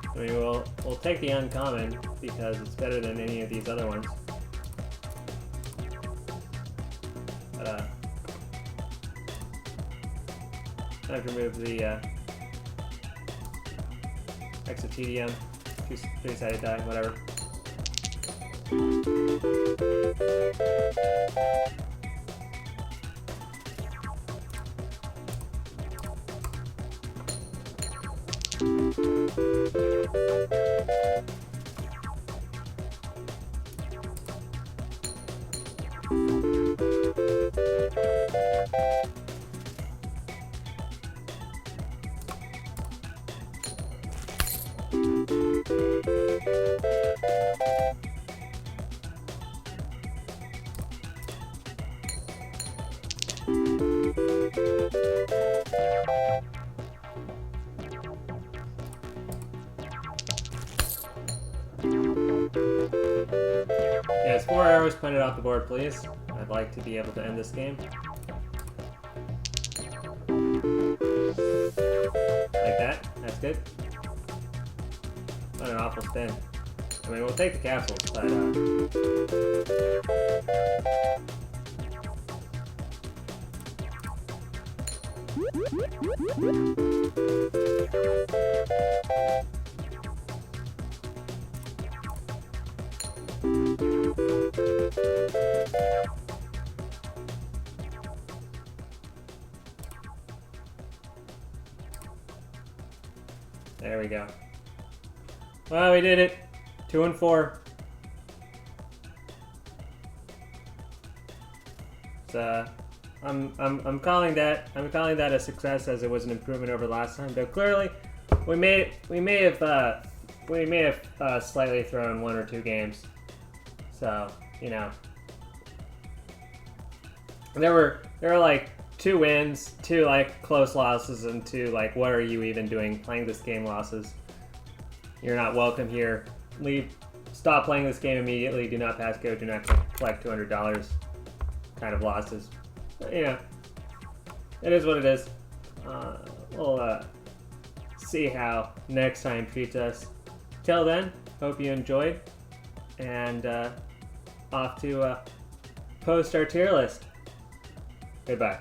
I mean, we'll take the uncommon because it's better than any of these other ones. But time to remove the extra TDM, three-sided die, whatever. Yes, 4 arrows pointed off the board, please. I'd like to be able to end this game. Like that. That's good. Not an awful spin. I mean, we'll take the capsules, but there we go. Well, we did it. 2 and 4. So, I'm calling that a success, as it was an improvement over last time. But clearly, we may have slightly thrown 1 or 2 games. So, you know, there were like 2 wins, 2 like close losses, and 2 like what are you even doing playing this game losses. You're not welcome here. Leave. Stop playing this game immediately. Do not pass go. Do not collect $200 kind of losses. But, you know, it is what it is. We'll see how next time treats us. Till then, hope you enjoyed, and off to post our tier list. Goodbye.